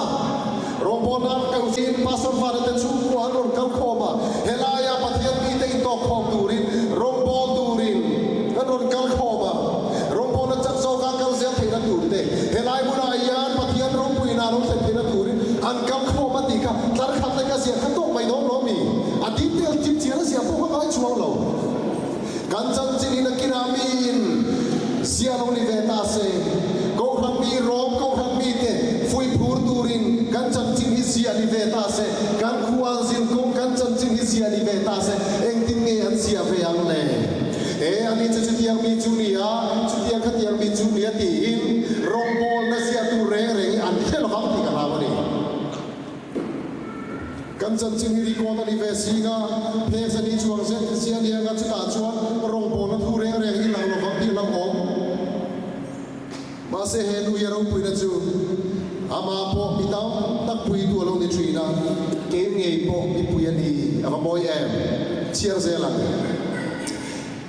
rombona kausin pastor fara te chu ko an ron kal khoma helaya pathian mi te in to khom turin rombo turin an ron kal khoma rombona chak zo ka kal zel thina turte helai muna yan pathian rom puina rom se thina turin an kal khoma ti ka tar khat le ka sia khat to mai no mi adi te chim chira sia po ka ai chuang lo kan chan chin na kinamin sia lo ni ve ta se ko ram mi rom ko ram mi te fui phur turin kan chan chin hi sia ni ve ta se kan khuan zin ko kan chan chin hi sia ni ve ta se eng tin nge an sia ve ang le ani chu chu tiang mi chu ni a chu tiang kha tiang mi chu ni a ti in rong bol na sia tu re re an khel ham ti ka la ni kan chan chin hi ko ta ni ve si nga phe sa ni chuang se sia ni nga chu ta chuan rong bol na thu re re hi lang lo ham ti lang om ma se he nu ya ro pui na chu ama po pitao tak pui tu lo ni trina ke ngei po i pui ani ama boy em chiar zela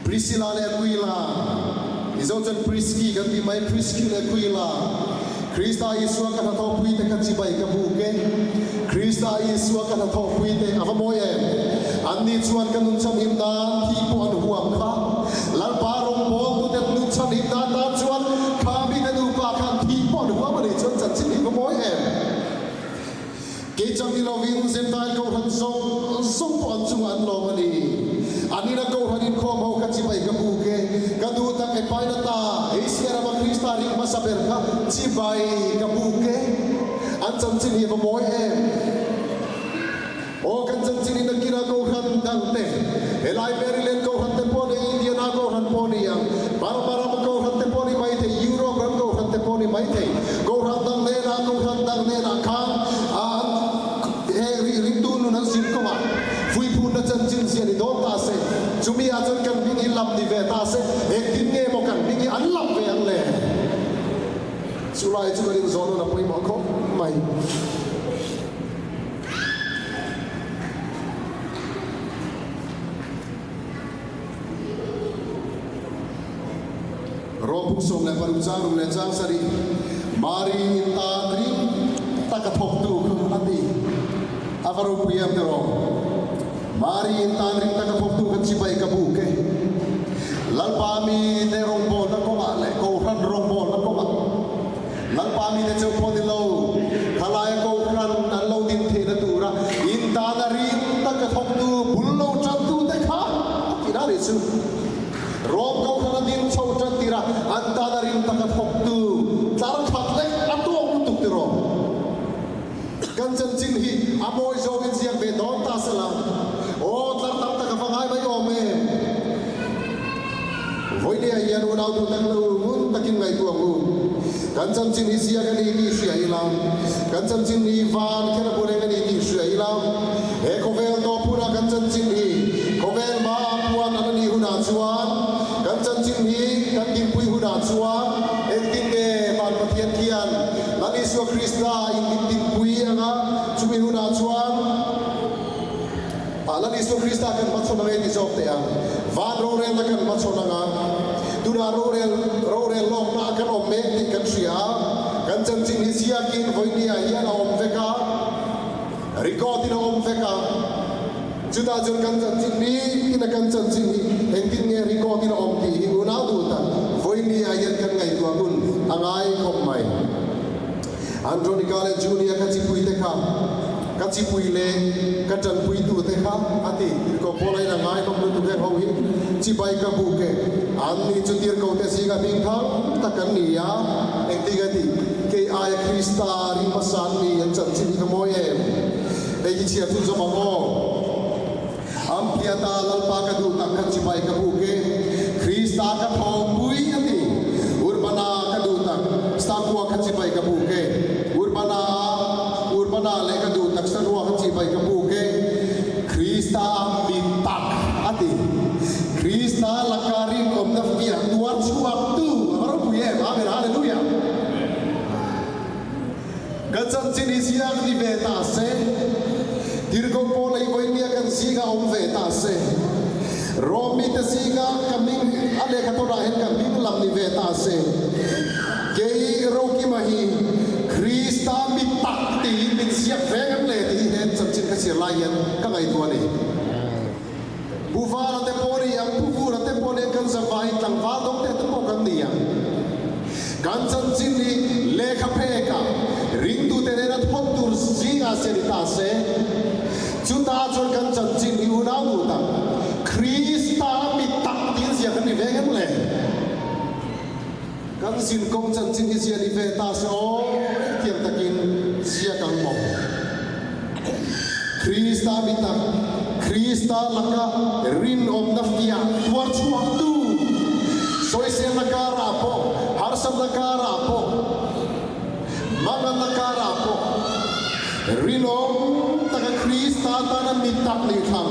Priscilla le Aquila Mizo chen Prisky kan ti mai Prisky le Aquila Krista Isua kan tho pui te kan chi bai ka bu ke Krista Isua kan tho pui te ama boy em anni chuan kan nun cham him na thi po an huam kha lal pa rong bo tu te nun cham him na ta chuan kha mi te nu pa kan thi po an huam ani chuan chan chi ka boy em ke chang ni lo vin sem tai ko han song po an chung an lo ani ani na ko hanin khom ho ka chi bai ka bu ke ka du ta ke pai na ta ei sia ra ba Krista ri ma saber ka chi bai ka bu ke an cham chi ni ba boy em o kan cham chi ni na kira ko han dang te elai Maryland ko han te po ni Indiana ko han po ni yang bara ko han te po ni mai te Europe ran ko han te po ni mai te ko han dang ne na khang Ringtute nan sin ko ma fui phun na chan chin sia ni don ta se chumi a chon kan bing in lam ni ve ta se ek din nge mo kan bing an lam ve ang le sulai chu ring zon na poi mo ko mai ro phuk som le paru cha ru le chang sari mari ta rim ta ka thok tu ati avaro puyam te ro mari tan ring ta ka phok tu kan chi bai ka bu ke lalpa mi te rong bo na ko ma le ko ran rong bo na ko ma lalpa mi te chau po di lo khalai ko ran an lo din the na tu ra in ta na ring ta ka phok tu bul lo chan tu te kha ki da ri chu rom ko khan din chau chan ti ra an ta na ring ta ka phok tu tar khat le atuang tu te ro kan chan chin hi amoi zo in siam ve don ta salam o tar tam ta ka fangai bai o me voi ne yan u nau tu tak lu mun takin ngai tu amu kan chan chin hi sia kan ni sia ilam kan chan chin hi van ke na bore kan ni sia ilam e ko vel do pura kan chan chin hi ko vel ma puan an ni hu na chuan kan chan chin hi kan tin pui hu na chuan ek tin ke van pathian kian lani so Krista in tin pui anga chumi hu na chuan lani so Krista kan matson ngai ti jok te ang van ro rel na kan matson nga tu na ro rel lok na kan om me ti kan sia kan chan chin hi sia kin voi ni a hian om veka record in om veka chuta jun kan chan chin ni in kan chan chin ni eng tin nge record in om ti u na du ta voi ni a hian kan ngai tu agun angai khom mai Andronica le Junior ka chi pui te kha ka chi pui le ka chan pui tu te kha ati ko polai na ngai ko tu ke ho hi chi bai ka bu ke an ni chu tir ko te si ga ding thang ta kan ni ya eng ti ga ti ke ai Krista ri masan ni an chan chi ka mo ye ei chi chia tu zo ma mo am pia ta lal pa ka du ta kan chi bai ka bu ke Krista ka tho pui ati urbana ka du ta sta ko ka chi bai ka bu ke chân chín đi xiang đi về ta sẽ đi công bố lấy với nia kan xiga om về ta sẽ Romi ta xiga kaming ale ka to rahen kaming lam ni về ta sẽ cái Lalrokima hi Krista mi tak ti min siak ve ngam le ti hen chân chín ka sia lai yan ka ngai tu ani Buva la te pori ang buvu la te pori kan sa vai tang va dong te po kan dia kan chân chín ni le kha phe ka Ringtute na thon tur zinga serita se chuta chon kan chân chín ni una nu ta Krista mi tak tin sia kan ni ve ngam le kan Zinkawng chân chín ni sia ni ve ta se o tiang takin sia kan mo Krista mi tak Krista laka rin om naftia tuar chuak tu soi se nakara po har sam nakara po mangan nakara po rin om taka Krista ta mi tak ni kham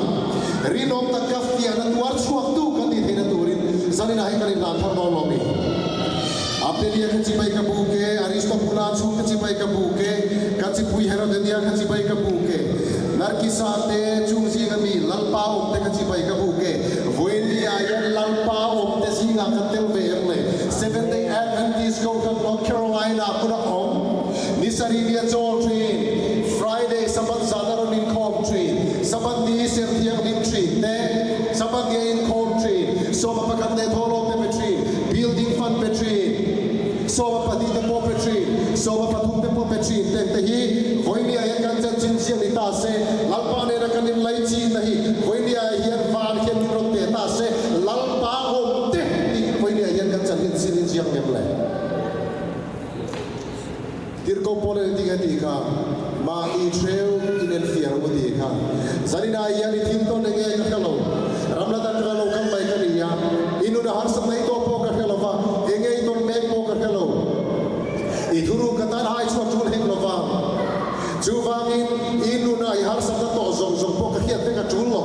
rin om taka ftia na tuar chuak tu kan ni thena turin sanina hai kan dan thar no mi Apelia kacipai kabuke, Aristopula chung kacipai kabuke, kacipui Herodedia kacipai kabuke, Narkisate chung singami, lalpa om te kacipai kabuke, Voendia yan lalpa om te singa katel verle, Seventh-day Adventist go to North Carolina kuna om, Nisaridia Joel train, Friday sabat zadaron in com train, sabat ni sertiang in train, ne, sabat ni in com train, so mapakande tholo te train, building fund train. So pati te po petri so patum te po petri te hi voinia yan kan chen chin siang ni ta se lalpa ne ra kan in lai chi na hi voinia yan van khen ro te ta se lalpa om te ni voinia yan kan chen chin siang nem le dir ko pole ti ga ti ka ma i trail in el fier mo ti ka zarina yan i thim to ne ge ka lo ramla ta ka lo kam mai ka ni ya inu da har samai to po ka lo va enge i to me po ka lo Ituru katan hai chua chul heng lova chuwangin inu na i har sabda to zong zong po ka hiat te ka chul lo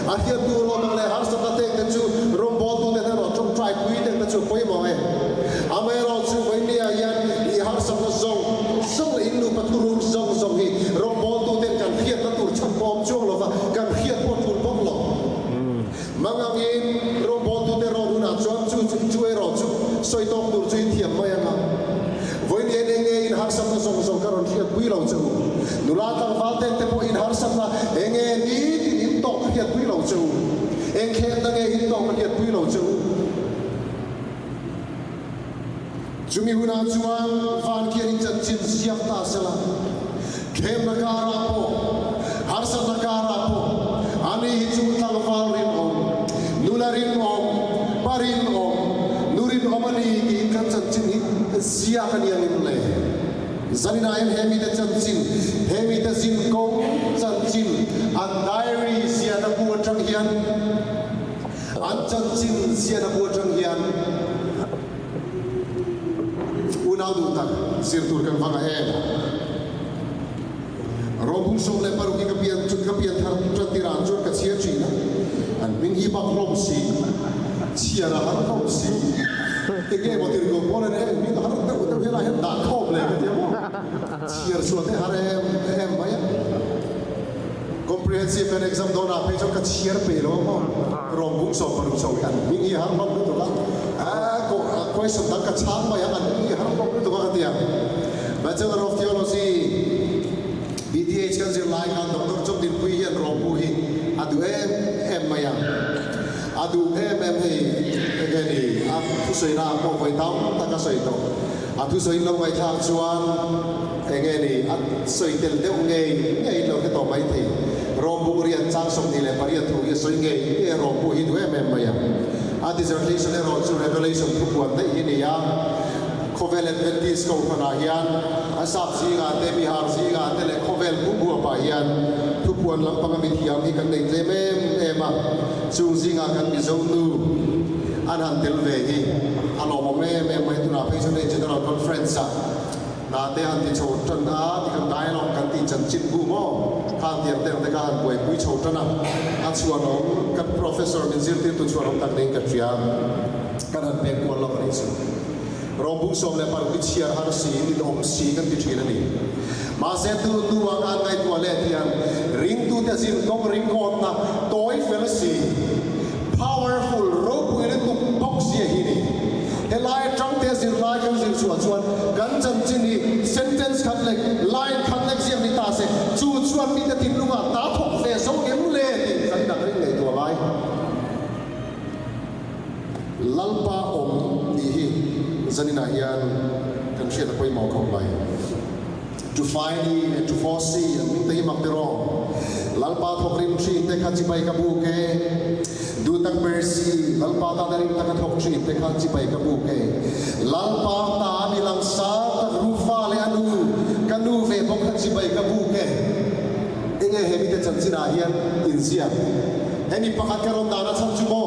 a hiat tu lo mang le har sabda te ka chu rom bol tu te ro chom try kui te ka chu poi mo e ame ro chu vai ni a yan i har sabda zong song inu paturu zong zong hi rom bol tu te kan hiat na tur cham pom chung lova kan hiat po chul pom lo mangangin rom bol tu te ro na chuan chu e ro chu soi tok tur chu thiam mai anga Voi ni enge in har sam na song song karon hiat pui lo chu nula tang valte te po in har sam na enge ni tin in tok hiat pui lo chu eng khem da nge in tok hiat pui lo chu chumi huna chuang van kian in chan chin siap ta sala khem na kara po har sam na kara po ani hi chu tang val rin om nula rin om parin om nurin omani ki kan chan chin Zia kan yang in le zanina en hemi te chan chin hemi te Zinkawng chan chin an diary zia da bu tang hian an chan chin zia da bu tang hian unau du tak sir tur kan vanga e robung som le paru ki kapian chut kapian thar tratiran chut ka chia chi na an ming hi bak lom si chia ra har lom si cái game mà tiền của bọn này mình har đâu thế này đã khom lên cái tiếng chia xuống thế har em mấy comprehensive and exam đó là phải cho cái chia về đó rồi cũng sầuกันmình nghĩ har không được đâu có quay sầm đằng cái chán mà anh mình nghĩ har không được đâu cái tiếng Bachelor of Theology BTH kan zir lai kan doktor chom din pui hian ro pu hi adu em maya adu em hei egeni a thu soi na po voi tam ta ka soi to a thu soi lo mai thang chuan egeni a soi tel deu ngei lo ke to mai thi ro bu rian chang som ni le parian thu ye soi ngei e ro pu hi du em maya a dissertation e ro chu revelation thu puan nei ni ya Khovel Adventist ko kana hian asap zinga te bihar zinga te le khovel bu pa hian thupuan lam pangami thiam hi kan nei tlem ema chung zinga kan Mizo nu anhan tel ve hi alo mo me mai tuna phei general conference na te han ti chho tan a ti kan dialogue kan ti chan chin bu mo khang tiam te ka han pui pui chho tan a chuan ong kan professor min zir ti tu chuan ong tak nei ka tria kan han pe ko lo ri chu rombung som le par wichia har si ni om si kan ti thina ni ma se tu ang an ngai tu le tian ringtute zinkawng ringkot na toy fel si powerful rope with tu box ye hi ni helai trong te zin lai kan zin chuan kan chan chin ni sentence khat le line khat le siam ni ta se chuan mi ta tin lunga ta thok ve so em le ti kan dak ring nei tu lai lalpa om ni hi zanina hian kan shia ta koi mau khom lai to find and to foresee and min te mak te ro lalpa thok rim thi te kha chi bai ka bu ke du tak mercy lalpa ta darim ta ka thok thi te kha chi bai ka bu ke lalpa ta ni lang sa ta rufa le anu kanu ve bok kha chi bai ka bu ke enge he mi te chan china hian in sia he mi pakhat ka rom da na cham chu mo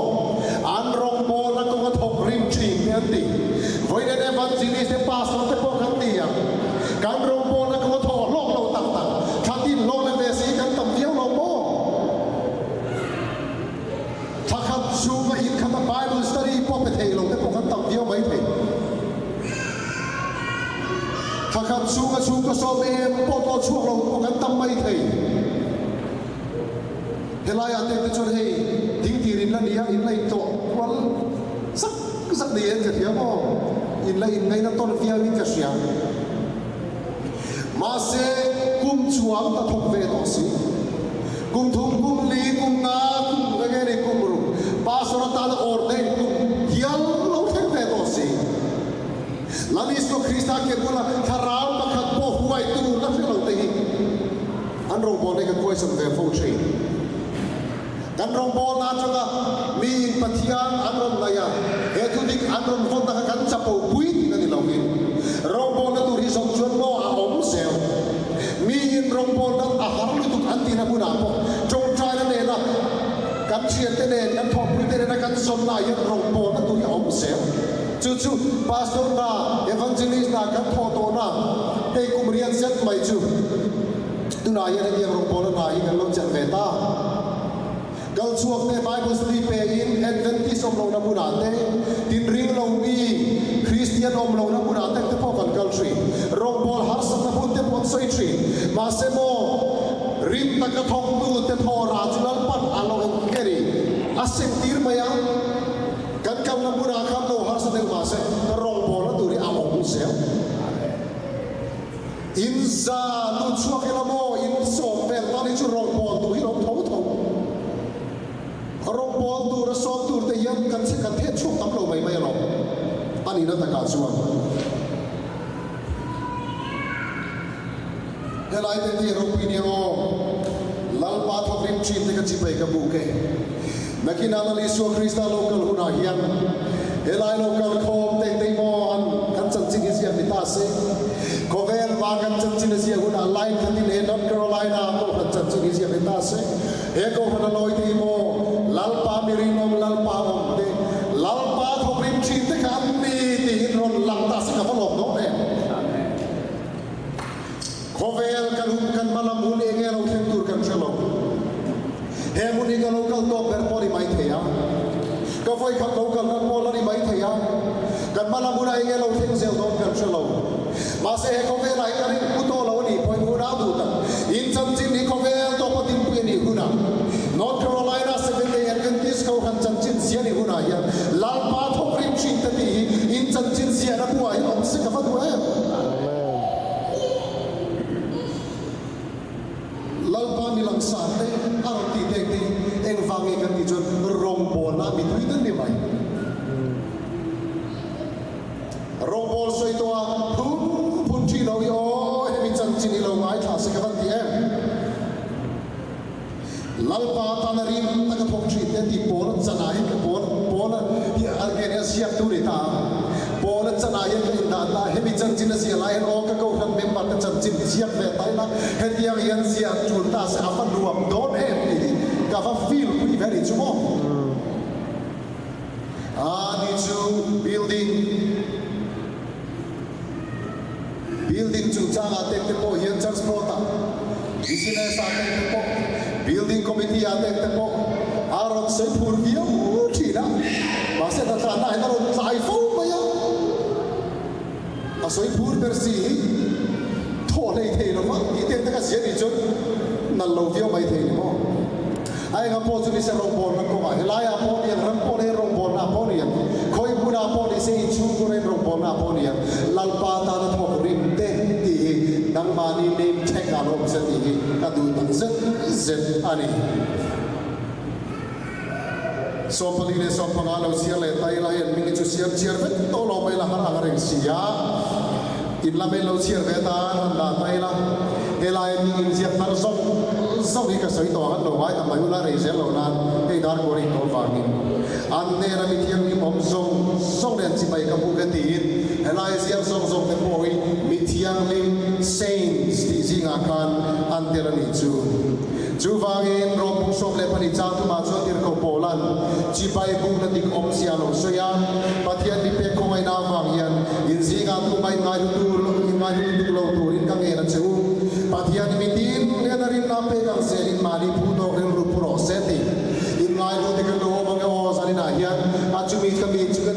an rong bo na ko ka thok rim thi me ati voi ne evangelist te pastor te po kan ti ya kan rong bo na ko tho lok lo tak tak khatin lo le ve si kan tam viau lo mo thakhat chu ma in kha Bible study po pe thei lo te po kan tam viau mai thei thakhat chu ka so me po to chu lo po kan tam mai thei helai ate te chon hei ding ti rin la nia in lai to wal sak ni en je thia mo in lai in ngai na ton viau in ka sia mà sẽ cùng chuang ta thục về đó xí cùng thùng cùng lý cùng na cùng cái này cùng rồi pastor ta đã ordain cùng hial lâu thêm về đó xí là Isu Christa kia cũng là tharau mà khát po huai tu lắm cái lòng tình anh rong bò này cái quay sân về phong trì anh rong bò na cho cái mi pathian anh rong này à hệ thu đích anh rong phong ta cái chắp bầu quý thì cái gì lòng in rong bò na tu đi sông chuan mo à ống sẹo mi in rong bò na à hám đi tu anh tin à bu na po trông trai na nè naกันเชียนเตเนกันทอปุยเตเนกันสมนายรองโบนัตุยอมเสียจู่ๆพาสตอร์นาเอวานเจลิสนากันทอโตนาเฮกุมเรียนเซตไม่จู่ตุนายเรียนรองโบนันายกันลงจัดเวต้ากันช่วงเตไบเบิลสตีเปอินเอ็ดเวนติสอมลงน้ำบุญอาเตตินริงลงมีคริสเตียนอมลงน้ำบุญอาเตเตพอกันกันทรีรองโบฮาร์สันน้ำบุญเตปอนไซทรีมาเซโมริมตะกะทองตูเตทอราจุลันปันอาลงเกรีอาเซงตีร์มายังกันกำลังบุญอาคำโลหะสันเดมาเซรองโบนัตุริอาองเซลอินซาลุชัวกิลโมอินสอมเวลตอนนี้จุรองโบตุฮิรองทองรองโบตุระสอบตุเตยันกันเสกันเทศช่วงตั้มโลไม่หรอกอันนี้นั่นตะการชัวเฮลัยเตที่รูปีนี้โอลัลปาทอกริมชีนเตกันจิไปกับบุกเกนักกินอาลิสุคริสต์โลกัลหุนาฮิยันเฮลัยโลกัลโคมเตเตโมอันกันจันจินิเซียนิตาเซโคเวลวากันจันจินิเซียหุนาไลน์กันที่เนนอตแคโรไลนาโตกันจันจินิเซียนิตาเซเฮโกฮันลอยเตโมลัลปามิรินอมลัลปาอมเตลัลปาทอกริมชีนเตกันมีตีหินรอนลังตาสกับพลบโนเอโคเวลกันหุกันมาลามุนเองเราเข่งตูร์กันเชลล์เฮมุนเองเราเกลโตเบอร์พอดีไม่เทียก็ไฟขับเรากันนั้นพอดีไม่เทียกันมาลามุนเองเราเข่งเซลล์กันเชลล์มาเสกโคเวลไอ้กันนี่พุทโธเรานี่พอยหูราดูตันอินจันจินนี่โคเวลตัวปฏิมปีนี่หูนะนอร์ทแคโรไลนาเซเวนเดย์แอนกันติสเขาขันจันจินเสียนี่หูนะยันลาลปาทอกริมชินตันนี่อินจันจินเสียนะผู้อายุอมสิกับฟัดด้วยลัลปามิลังสานเตอารตีเตตีเอ็งฟังเองกันที่จนรองโบนามิทุยนั่นนี่ไหมรองโบสวยตัวพุ่นที่เราโอ้ยมีจันจินีเราไงท่าสิกันที่เอ็มลัลปาตานาริมตะกะพงชีเตตีโบนจันายกับโบนที่อาร์เกเนเซียตุริตาโบนจันายกับอินดาตาเฮมิจันจินเสียไลน์โอก็เขาทำเมมบัตจันจินเสียเวตายนะเฮติยังยันเสียจุนตาเสียฟันรวมโดนเอ็มนี่กับว่าฟิลคุยเวริจูโมนี่จู buildingจูจ้างอาเต็กเตโปเฮียนจังสโปตาบิสเนสอาเต็กเตโป building committeeอาเต็กเตโปอารมณ์เสียพูดเดียวทีนะมาเสร็จตาหน้าให้เราใจฟูมายัง soi phur ber si tho nei thei lo ma ti te ka sia ni chun nal lo vio mai thei mo ai ga po chu ni se rong bon na ko ai lai a po ni ram po ni rong bon na po ni khoi bu na po ni se chu ko ni rong bon na po ni lal pa ta na tho rim te ti dang ma ni name check a lo se ti ka du tang zet ani so paline so pangalo sia le tai la yan mingi chu sia chiar vet to lo mai la har ang reng sia in la me lo chiar ve ta la tai la he la mi in sia tar so ni ka soi to han lo wai ta mai la re se lo na he dar ko ri to va ni an ne ra mi thiam ni mom so len chi bai ka bu ka ti he la sia so te poi mi thiang lim saints ti zinga kan an te la ni chu vangin rom bu som le pani cha tu ma cho tir ko polan chi bai bu na dik om sia lo so ya pathian ni pe ko ai na wang yan in zinga tu mai ngai tu lo tu rin ka nge na chu pathian ni tin ne na rin na pe kang se in mari pu do ren ru pro se ti in ngai lo te ka lo ma ga o sa ni na yan a chu mi ka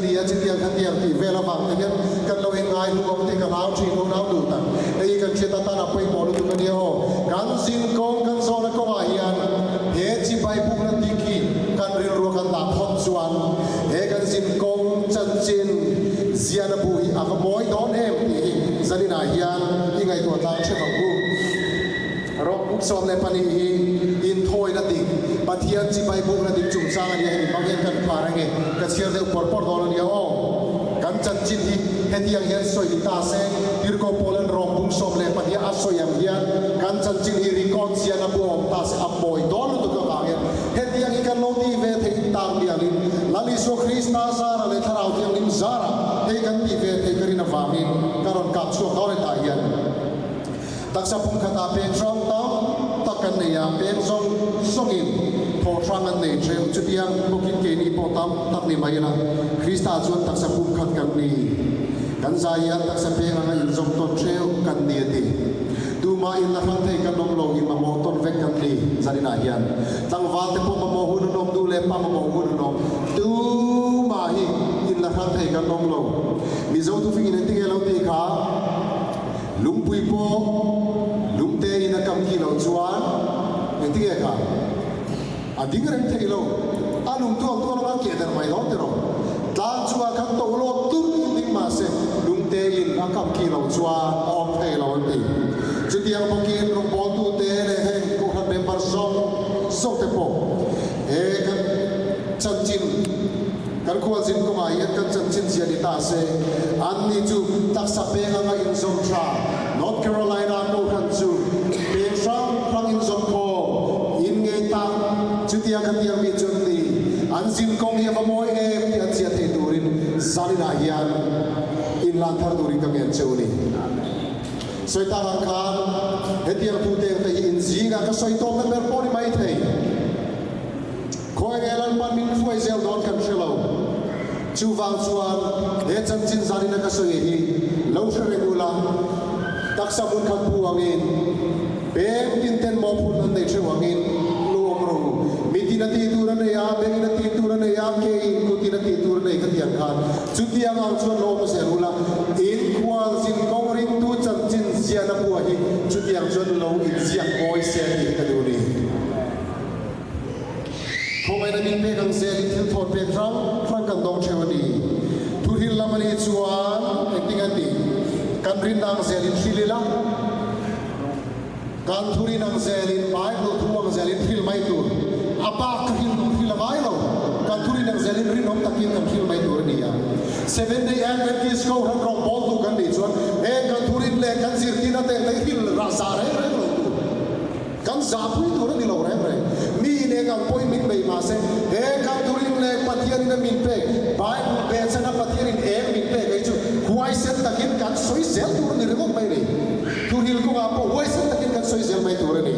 ni a chi tiang khan tiang ti ve la wang te yan kan lo in ngai lu om te ka nau chi lo nau du ta ei kan che ta na pe mo lu tu ka ni ho kan sin kong kan so na ko hian he chi bai bu na ti ki kan rin ro kan ta thom chuan he kan sin kong chan chin ziana bu hi a moi don em ti zanina hian hi ngai to tang che bu ro som le pani hi in thoi na ti pathian chi bai bu na ti chung sang ani hi bang kan parange ka cher de por don ni o kan chan chin hi hetiang hian soi ta se tir ko polen rom bung som le pathia a soyam hian kan chan chin hi rikon sia na bu om ta se apoi don tu ka ga hetiang hi kan lo ti ve thei tang dia lin lali so krista sara le tharau tiang lim zara hei kan ti ve thei karina wamin karon ka chu ka le ta hian taksa pum khata pe trong tam takan ne ya pe song songin tho trang an nei treu chu tiang bukin ke ni po tam tak ni mai na krista chuan taksa pum khat kan ni kan zaya taksa pe nga in zong ton treu kan ni ti tu ma in la khang thei kan nom lo in ma mo ton vek kan ni zanina hian tang wal te po ma mo hu nom du le pa ma mo hu nom tu ma hi in la khang thei kan nom lo Mizo tu fi in ti ge lo ti kha lungpui po lungte in a kam ki lo chuan en ti ge kha ading rem thei lo alung tu lo ke dar mai lo te ro tlang chua kham to lo tur ding ma se lungte in a kam ki lo chua om thei lo ti chu tiang po ki ro po tu te le he ko khat me par so te po e kan chan chin kan ko zin ko ma yet kan chan chin sia ni ta se an ni chu tak sa pe nga in zom tra North Carolina ko kan chu pe sang in zom ko in nge ta chu tiang kan tiang mi chun ni an zin kong ye ba moi e ti an sia the turin zalina hian in lan thar turin ka men cheu ni soi ta han khan he tiang tu te te in zinga ka soi to ka mer po ni mai thei khoi elan pan min fuai zel don kan chelo chu wang chuan he chan chin zalina ka soi hi lo thre regula taksa mun khan pu angin pe tin ten mo phun an dei thre wangin lu ro mitina ti tur ne ya begina ti tur ne ya ke in ku ti na ti tur ne ka tiang khan chu tiang ang chuan lo ma se rula in kwal sin kong ring tu chan chin sia na pu hi chu tiang chuan lo in sia koi se ti ka du ni không ai đã biết về càng xe đi theo thôn về trăng càng đông treo đi thu hiền làm anh chuan anh tiếng anh đi càng rin đang xe đi phi lắm càng thu rin đang xe đi bài đồ thu đang xe đi phi mai tu apa cái hiền đông phi là bài đâu càng thu rin đang xe đi rin đông tắc hiền càng phi mai tu đi à 7 day Adventist câu hàng rong ball tu càng đi chuan càng thu rin lệ càng zir tin ate lấy hiền ra sa đấy kan zapu tu ni lo re mi ne ga poi min bei ma se he kan turin le pathian na min pe bai be sana pathian em min pe ga chu huai set takin kan soi zel tu ni re ko mai ni tu hil ko ga po huai set takin kan soi zel mai tu re ni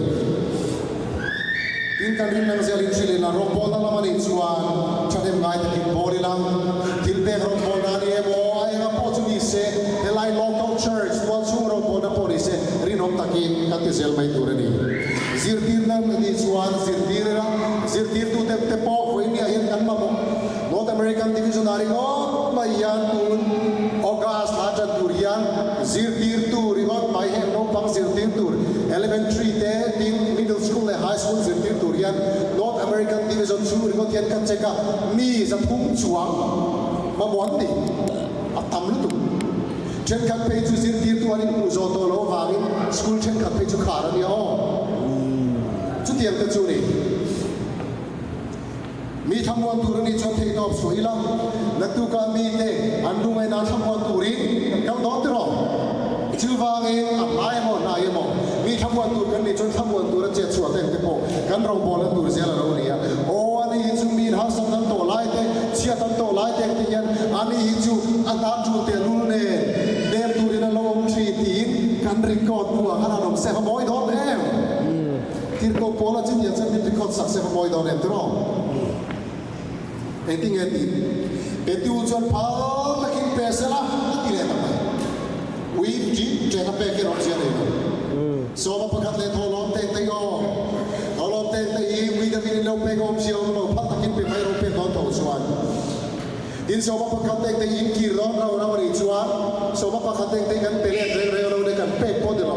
in kan rin nang zel in chile na ro po na la mani chuan chadem ngai takin bori lang til pe ro po na ni mo ai ga po chu ni se the lai local church mo chu ro po na po ni se rin hom takin kan ti zel mai tu re ni zirtir na ni chuan zirtir tu te po foi ni ayan kan ma mo North American Divisionary o mayan tun August Hajan Durian zirtir tur igot mai hem no pang zirtir tur elementary te tin middle school le high school zirtir tur yan North American Division 2 igot yan kan cheka mi za thum chuang ma mon ni atam lu tu chen kan pe chu zirtir tu ani mu zo to lo wangin school chen kan pe chu khara ni ho chu tiang ta chu niมีทำวันตุรินชนเทนอบสวยละนักตุการมีเตอันดูไม่น่าทำวันตุรินเขาดอกตรอชื่อว่าเองอับไล่หมดนายหมดมีทำวันตุกันนี่จนทำวันตุรเจ็ดส่วนเต็มเต็มโปกันเราบอลตุรเสียแล้วเนี่ยโอ้อันนี้จูมีหาสัมตันโตไล่เตเชียตันโตไล่เตที่ยันอันนี้จูอันนั้นจูเตลุเน่เดมตุรินเราอมทรีตีนกันรีคอร์ดบัวขนาดนมเซฟบอยดอนเอ็มที่โกโปลจินยันจะมีรีคอร์ดสักเซฟบอยดอนเอ็มตรอEting eti ujuan pal lakin pesela tidak apa. We jangan pakai opsi ada. So apa pakat le tolong tolong we dah bini lo pakai opsi lo pat lakin pakai lo pakai tolong ujuan. In so apa pakat in kiron orang ujuan. So apa pakat kan pelak lo dekan pakai podelo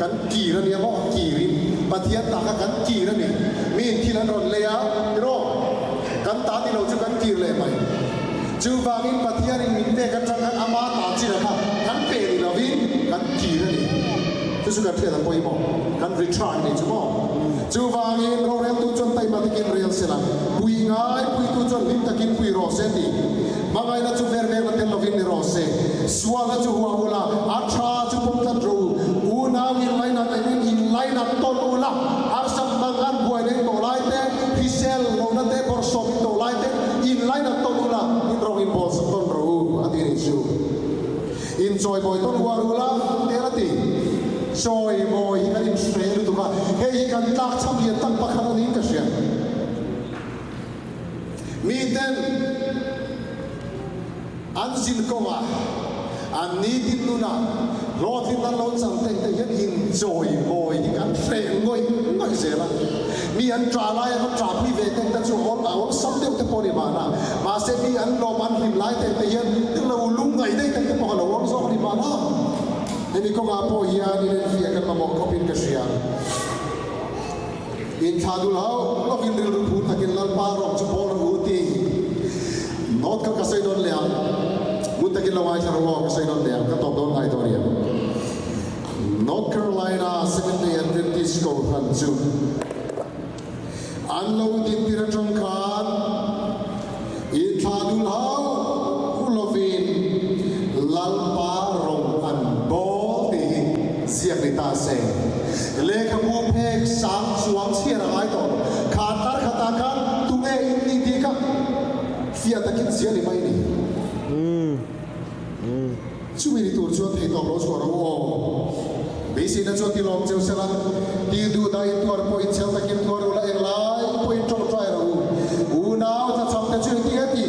kan kiran dia mau kirin. Patian tak kan kiran ni. Min kiran ron lea ro. Kan tadi lo juga kan kiri lemai, jubangin patian ini minta kan jangan amat aji lah kan peri lawin kan kiri ni, itu sudah tidak apa ibu, kan return ni cuma, jubangin orang tujuan tay matikin real selang, pui ngai pui tujuan mintakin pui rose ni, mangai na cuver mer nanti lawin ni rose, suara juhua ula, atra jupum tadru, una in line ton ula, arsam mangan buai ni tolai te, hisel lo nanti borsok tolai te, in line ton ula, in rongin bos ton ru, ati isu, in joy boy ton ula, terati, joy boy kan in straight tu kan, hei kan tak sambil tak pakai ni kasihan, miten Zinkawng Zinkawng nuna Rotin na laut sampai yang enjoy boy kan friend boy nggak sera mi an trala ya trapi vete ta chu hol awak sampai te poni mana masih mi an loman him lai te yang la ulung ngai dei te po la wong so ni mana ini ko ngapo ya ni fi akan mamok kopin kasihan in thadul hau lo bin ril ru takin lal parong chu pol uti not ka kasai don liang mutakin lawai charwo kasai don liang ka top don ai doria North Carolina 70 Adventist School Hanju Anlo din tiratong kan in thadul hau ulovin lal parong an bo ti siak nita se le ka bu phek sang suang sia ra ai to khatar khatakan tunge in ti ka sia takin sia ni mai ni cumi ni tur chuan thei tom lo chora wo bisi na chuan ti lom cheu sela ti du dai tur po in chel takin tur ula eng lai po in tong trai ro u nau ta chom ta chu ti ati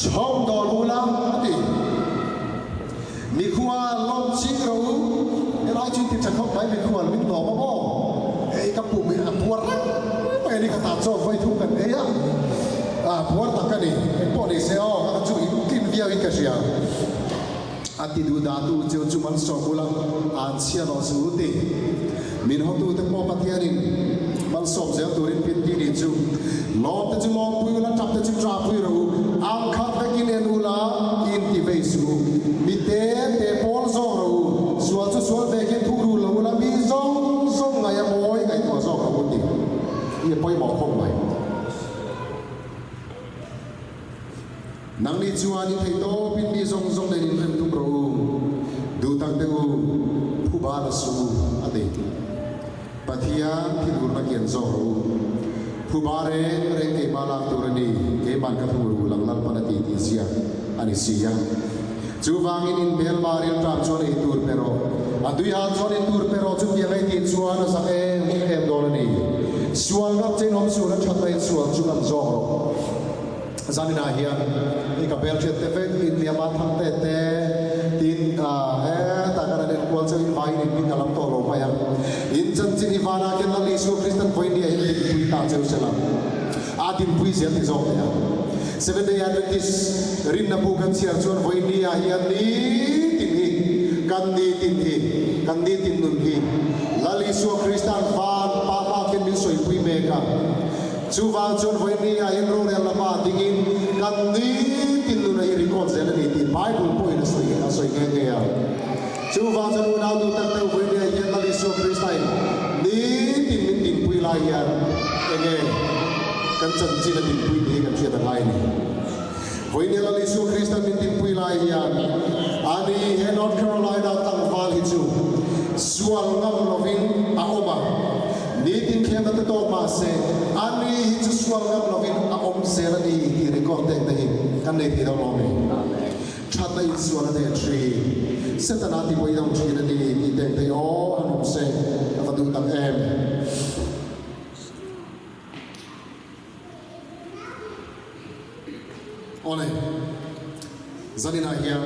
chom do ula ati mi khuwa lom ching ro e lai chu ti chakok bai mi khuwa min do ma bo e ka pu mi a puar pe ni ka ta cho vai thu kan e ya puar ta ka ni po ni se o ka chu in tin via wi ka sia ati du datu jeu cuman sokula ansia lo suti min hotu te po patiarin mal som je turin pinti ni chu lo te chu lo pui la tap te chu tra pui ro ang khat te kin en ula in ti ve su mi te pol zo ro sual chu sual ve ke thu ru lo la mi zong zong ngai moi ngai to zo ro ti ye poi mo khom mai nang ni chuan ni thei to pin mi zong zong le ni rem tum ro du tak te u phu ba la su ate pathia thi dur na kian zo ro phu ba re ke ba la tu ni ke ban ka thu ru lang lal pa ti ti sia ani sia chu wangin in bel maril tam chon e tur pero adui ha chon e tur pero chu ti ngai ti chuan sa em do ni sual ngap chen hom su na chat mai sual chu kam zo ro Zanina hian ni ka bel chet te fe in liama thang te tin ta kana den kwal che in vai ni bin alam to lo maya in chan chin ivana ke na li su Christian point ni in pui ta che selam adin pui zel ti zo ya 7 day Adventist rin na bu kan siar chuan voi ni a hian ni tin hi กันดีตินทีกันดีตินนุนทีลาลิสัวคริสตันฟานปาปาเกมิสวยพุยเมกาจูวางจนวันนี้อินโรเรลลามาดิกินกันดีตินนุนไอริคอนเซนนี่ที่ไบเบิลพูดในสวยเงี้ยจูวางจนวันนั้นดูตั้งแต่วันนี้ยันลาลิสัวคริสตันดีตินมินตินพุยลายันเงี้ยกันจันจีนตินพุยดีกันเชียร์ตั้งไงนี่วันนี้ลาลิสัวคริสตันมินตินพุยลายันอันนี้เฮนอตแคโรไลนาตั้งฟาลิจูสวงงามโนวินอาโอมานี่ทิ้งเขียนตัวโตมาเซอันนี้ฮิจูสวงงามโนวินอาอมเซรันนี่ที่รีคอร์ดเต็งแต่กันในที่เราลองนี่ชัดในสวงในทรีเซตนาที่ไว้ตรงทรีนั่นนี่ที่เต็งแต่โอ้อันอมเซแล้วดูตั้งเอ็มโอ้เลยจันนี่นาเฮีย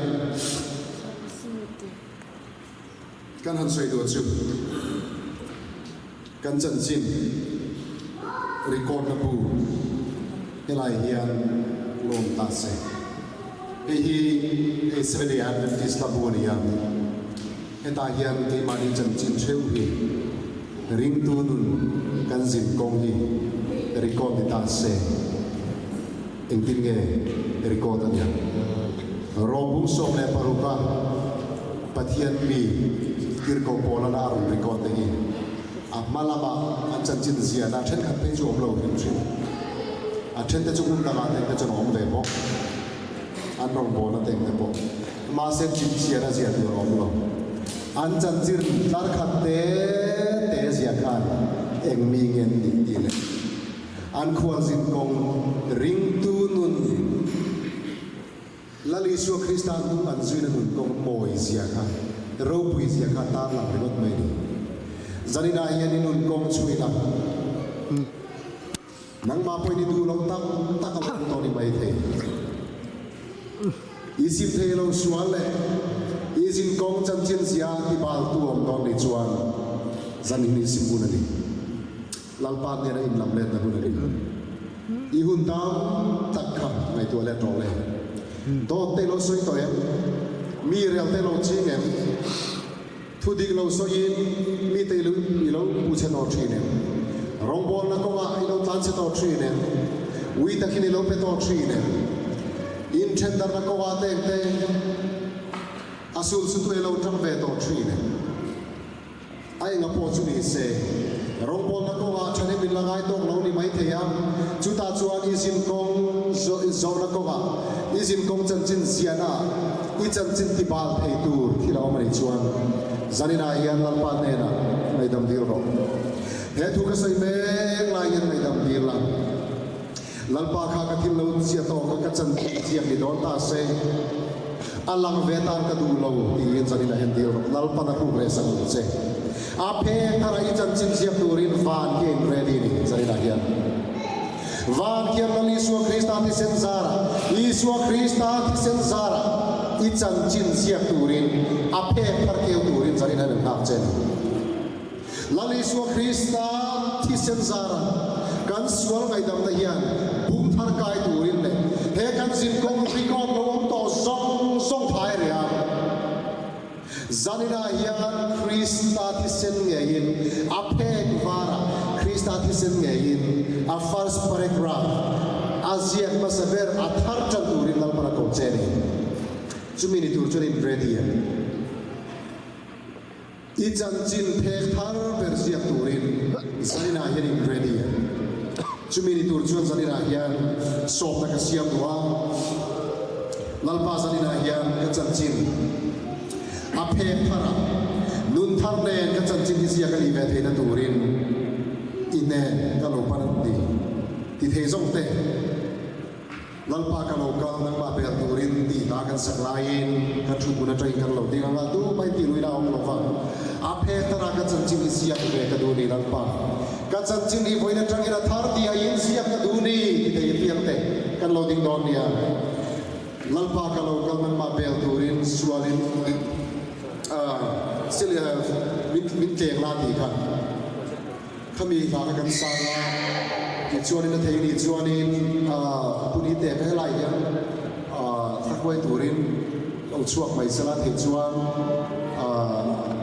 กันหันสวยตัวจูกันจันจินรีคอร์ดนับบูเฮลัยเฮียนลงตาเซเฮสเวเดียนอิสลาบูนียาเฮตาเฮียนที่มาดิจันจินเชลฮีริงตูนุนกันจินกงฮีรีคอร์ดตาเซเอ็งติงเงรีคอร์ดอันยังรอบุ้งส่งเลปารุกาปะเทียนมีกิรโกโปลานารุริคอร์ดนี้อามาลาบะอันจันจินเสียนะเช่นขัดเพจอมเราเห็นชิอันเช่นแต่จุกุมตลาดเองก็จะน้องเดบกอันรองโบนันเองเดบกมาเซนจินเสียนะเสียตัวอมเราอันจันจินลาร์ขัดเตเสียขันเองมีเงินดีเลยอันควรสินกงริงตูนุนลาลิสัวคริสตันตุอันซุยนุนกงโมยเสียขันเราปุยเสียขันตาหลังรถไม่ดีจันนี่นาเฮียนินุนกงช่วยนังนังมาไปนี่ดูเราตั้งเอาตอนนี้ไม่เทอีสิบเทเราชวนเลยอีสินกงจันจินเสียที่บาลตัวมตอนนี้ชวนจันนี่สิบุนันนี่ลังปาเนี่ยนะอินลำเล่นนะบุนันนี่อีหุ่นตามตักขับในตัวเล็กน้อยเลยโตเตโลสวยตัวเองมีเรียลเตโลจริงเองทุดิกเราสวยมีเตลุอีเราผู้เชนอทรีเนี่ยรองบอลนักว่าอีเราตันเชนอทรีเนี่ยวิตาคินอีเราเป็นอทรีเนี่ยอินเชนดาร์นักว่าเตงอาสุลสุดอีเราทำเป็นอทรีเนี่ยไอ้งับพอจุนี่เซรองบอลนักว่าฉันเห็นละไงตรงเรานี่ไม่เทียมจุดตาจวนอีสินกงโซนักว่าอีสินกงจันจินเสียนะอีจันจินที่บาลเฮตูร์ที่เราไม่ได้ชวนจันนี่นาเฮียนลัลปานเนนะไม่ดำดีหรอกเฮตุกษัยเมงลายันไม่ดำดีละลัลปาข้ากทิลเราเสียโตก็จันเสียงดิโดนตาเซอัลลังเวตานกดูเราที่ยินจันนี่นาเฮียนดีหรอกลัลปานักรูเรสังเซอาเพทาราอีจันจินเสียตูรินฟานเกนเรดีนี่จันนี่นาเฮียนวานเกียรติลิสัวคริสต์ที่เซนซาระลิสัวคริสต์ที่เซนซาระอีจันจินเสียตูรินอาเพพาร์เกลตูรินจันนี่นาเฮียนนับเจนลิสัวคริสต์ที่เซนซาระกันสวลไงดำเฮียนบุ้งทาร์กายตูรินเลยเฮกันจินกงริกอมโลมโตซงไทยเรียจันนี่นาเฮียนคริสต์ที่เซนเงียนอาเพกวาระคริสต์ที่เซนเงียนa first paragraph Asia masaber athar chanturin dal para kocheni chumini tur chunin ready I chanchin phek thar persia turin sanina hian ready chumini tur chuan sanina hian sop na ka siam duwa lalpa sanina hian ka chanchin a phek thara nun thar nen ka chanchin hi sia ka li ve theina turin ine kalau panandi ti thezong te lalpa kalau kal nang ma bel turin ti ta kan saklain ka thu buna train kan lo ding anga tu pai ti ruina ong lo fa a phe tara ka chanchin sia ka ve ka du ni lalpa ka chanchin hi voina tang ira thar ti a yin sia ka du ni ti te tiang te kan lo ding don nia lalpa kalau kal nang ma bel turin sualin silia min keng la ti kanเขามีทางการสร้างที่ชวนในเทคนิคชวนในผู้นี้แต่ให้ไหลยังทักไว้ตัวรินเราช่วงไม่สละเทชวน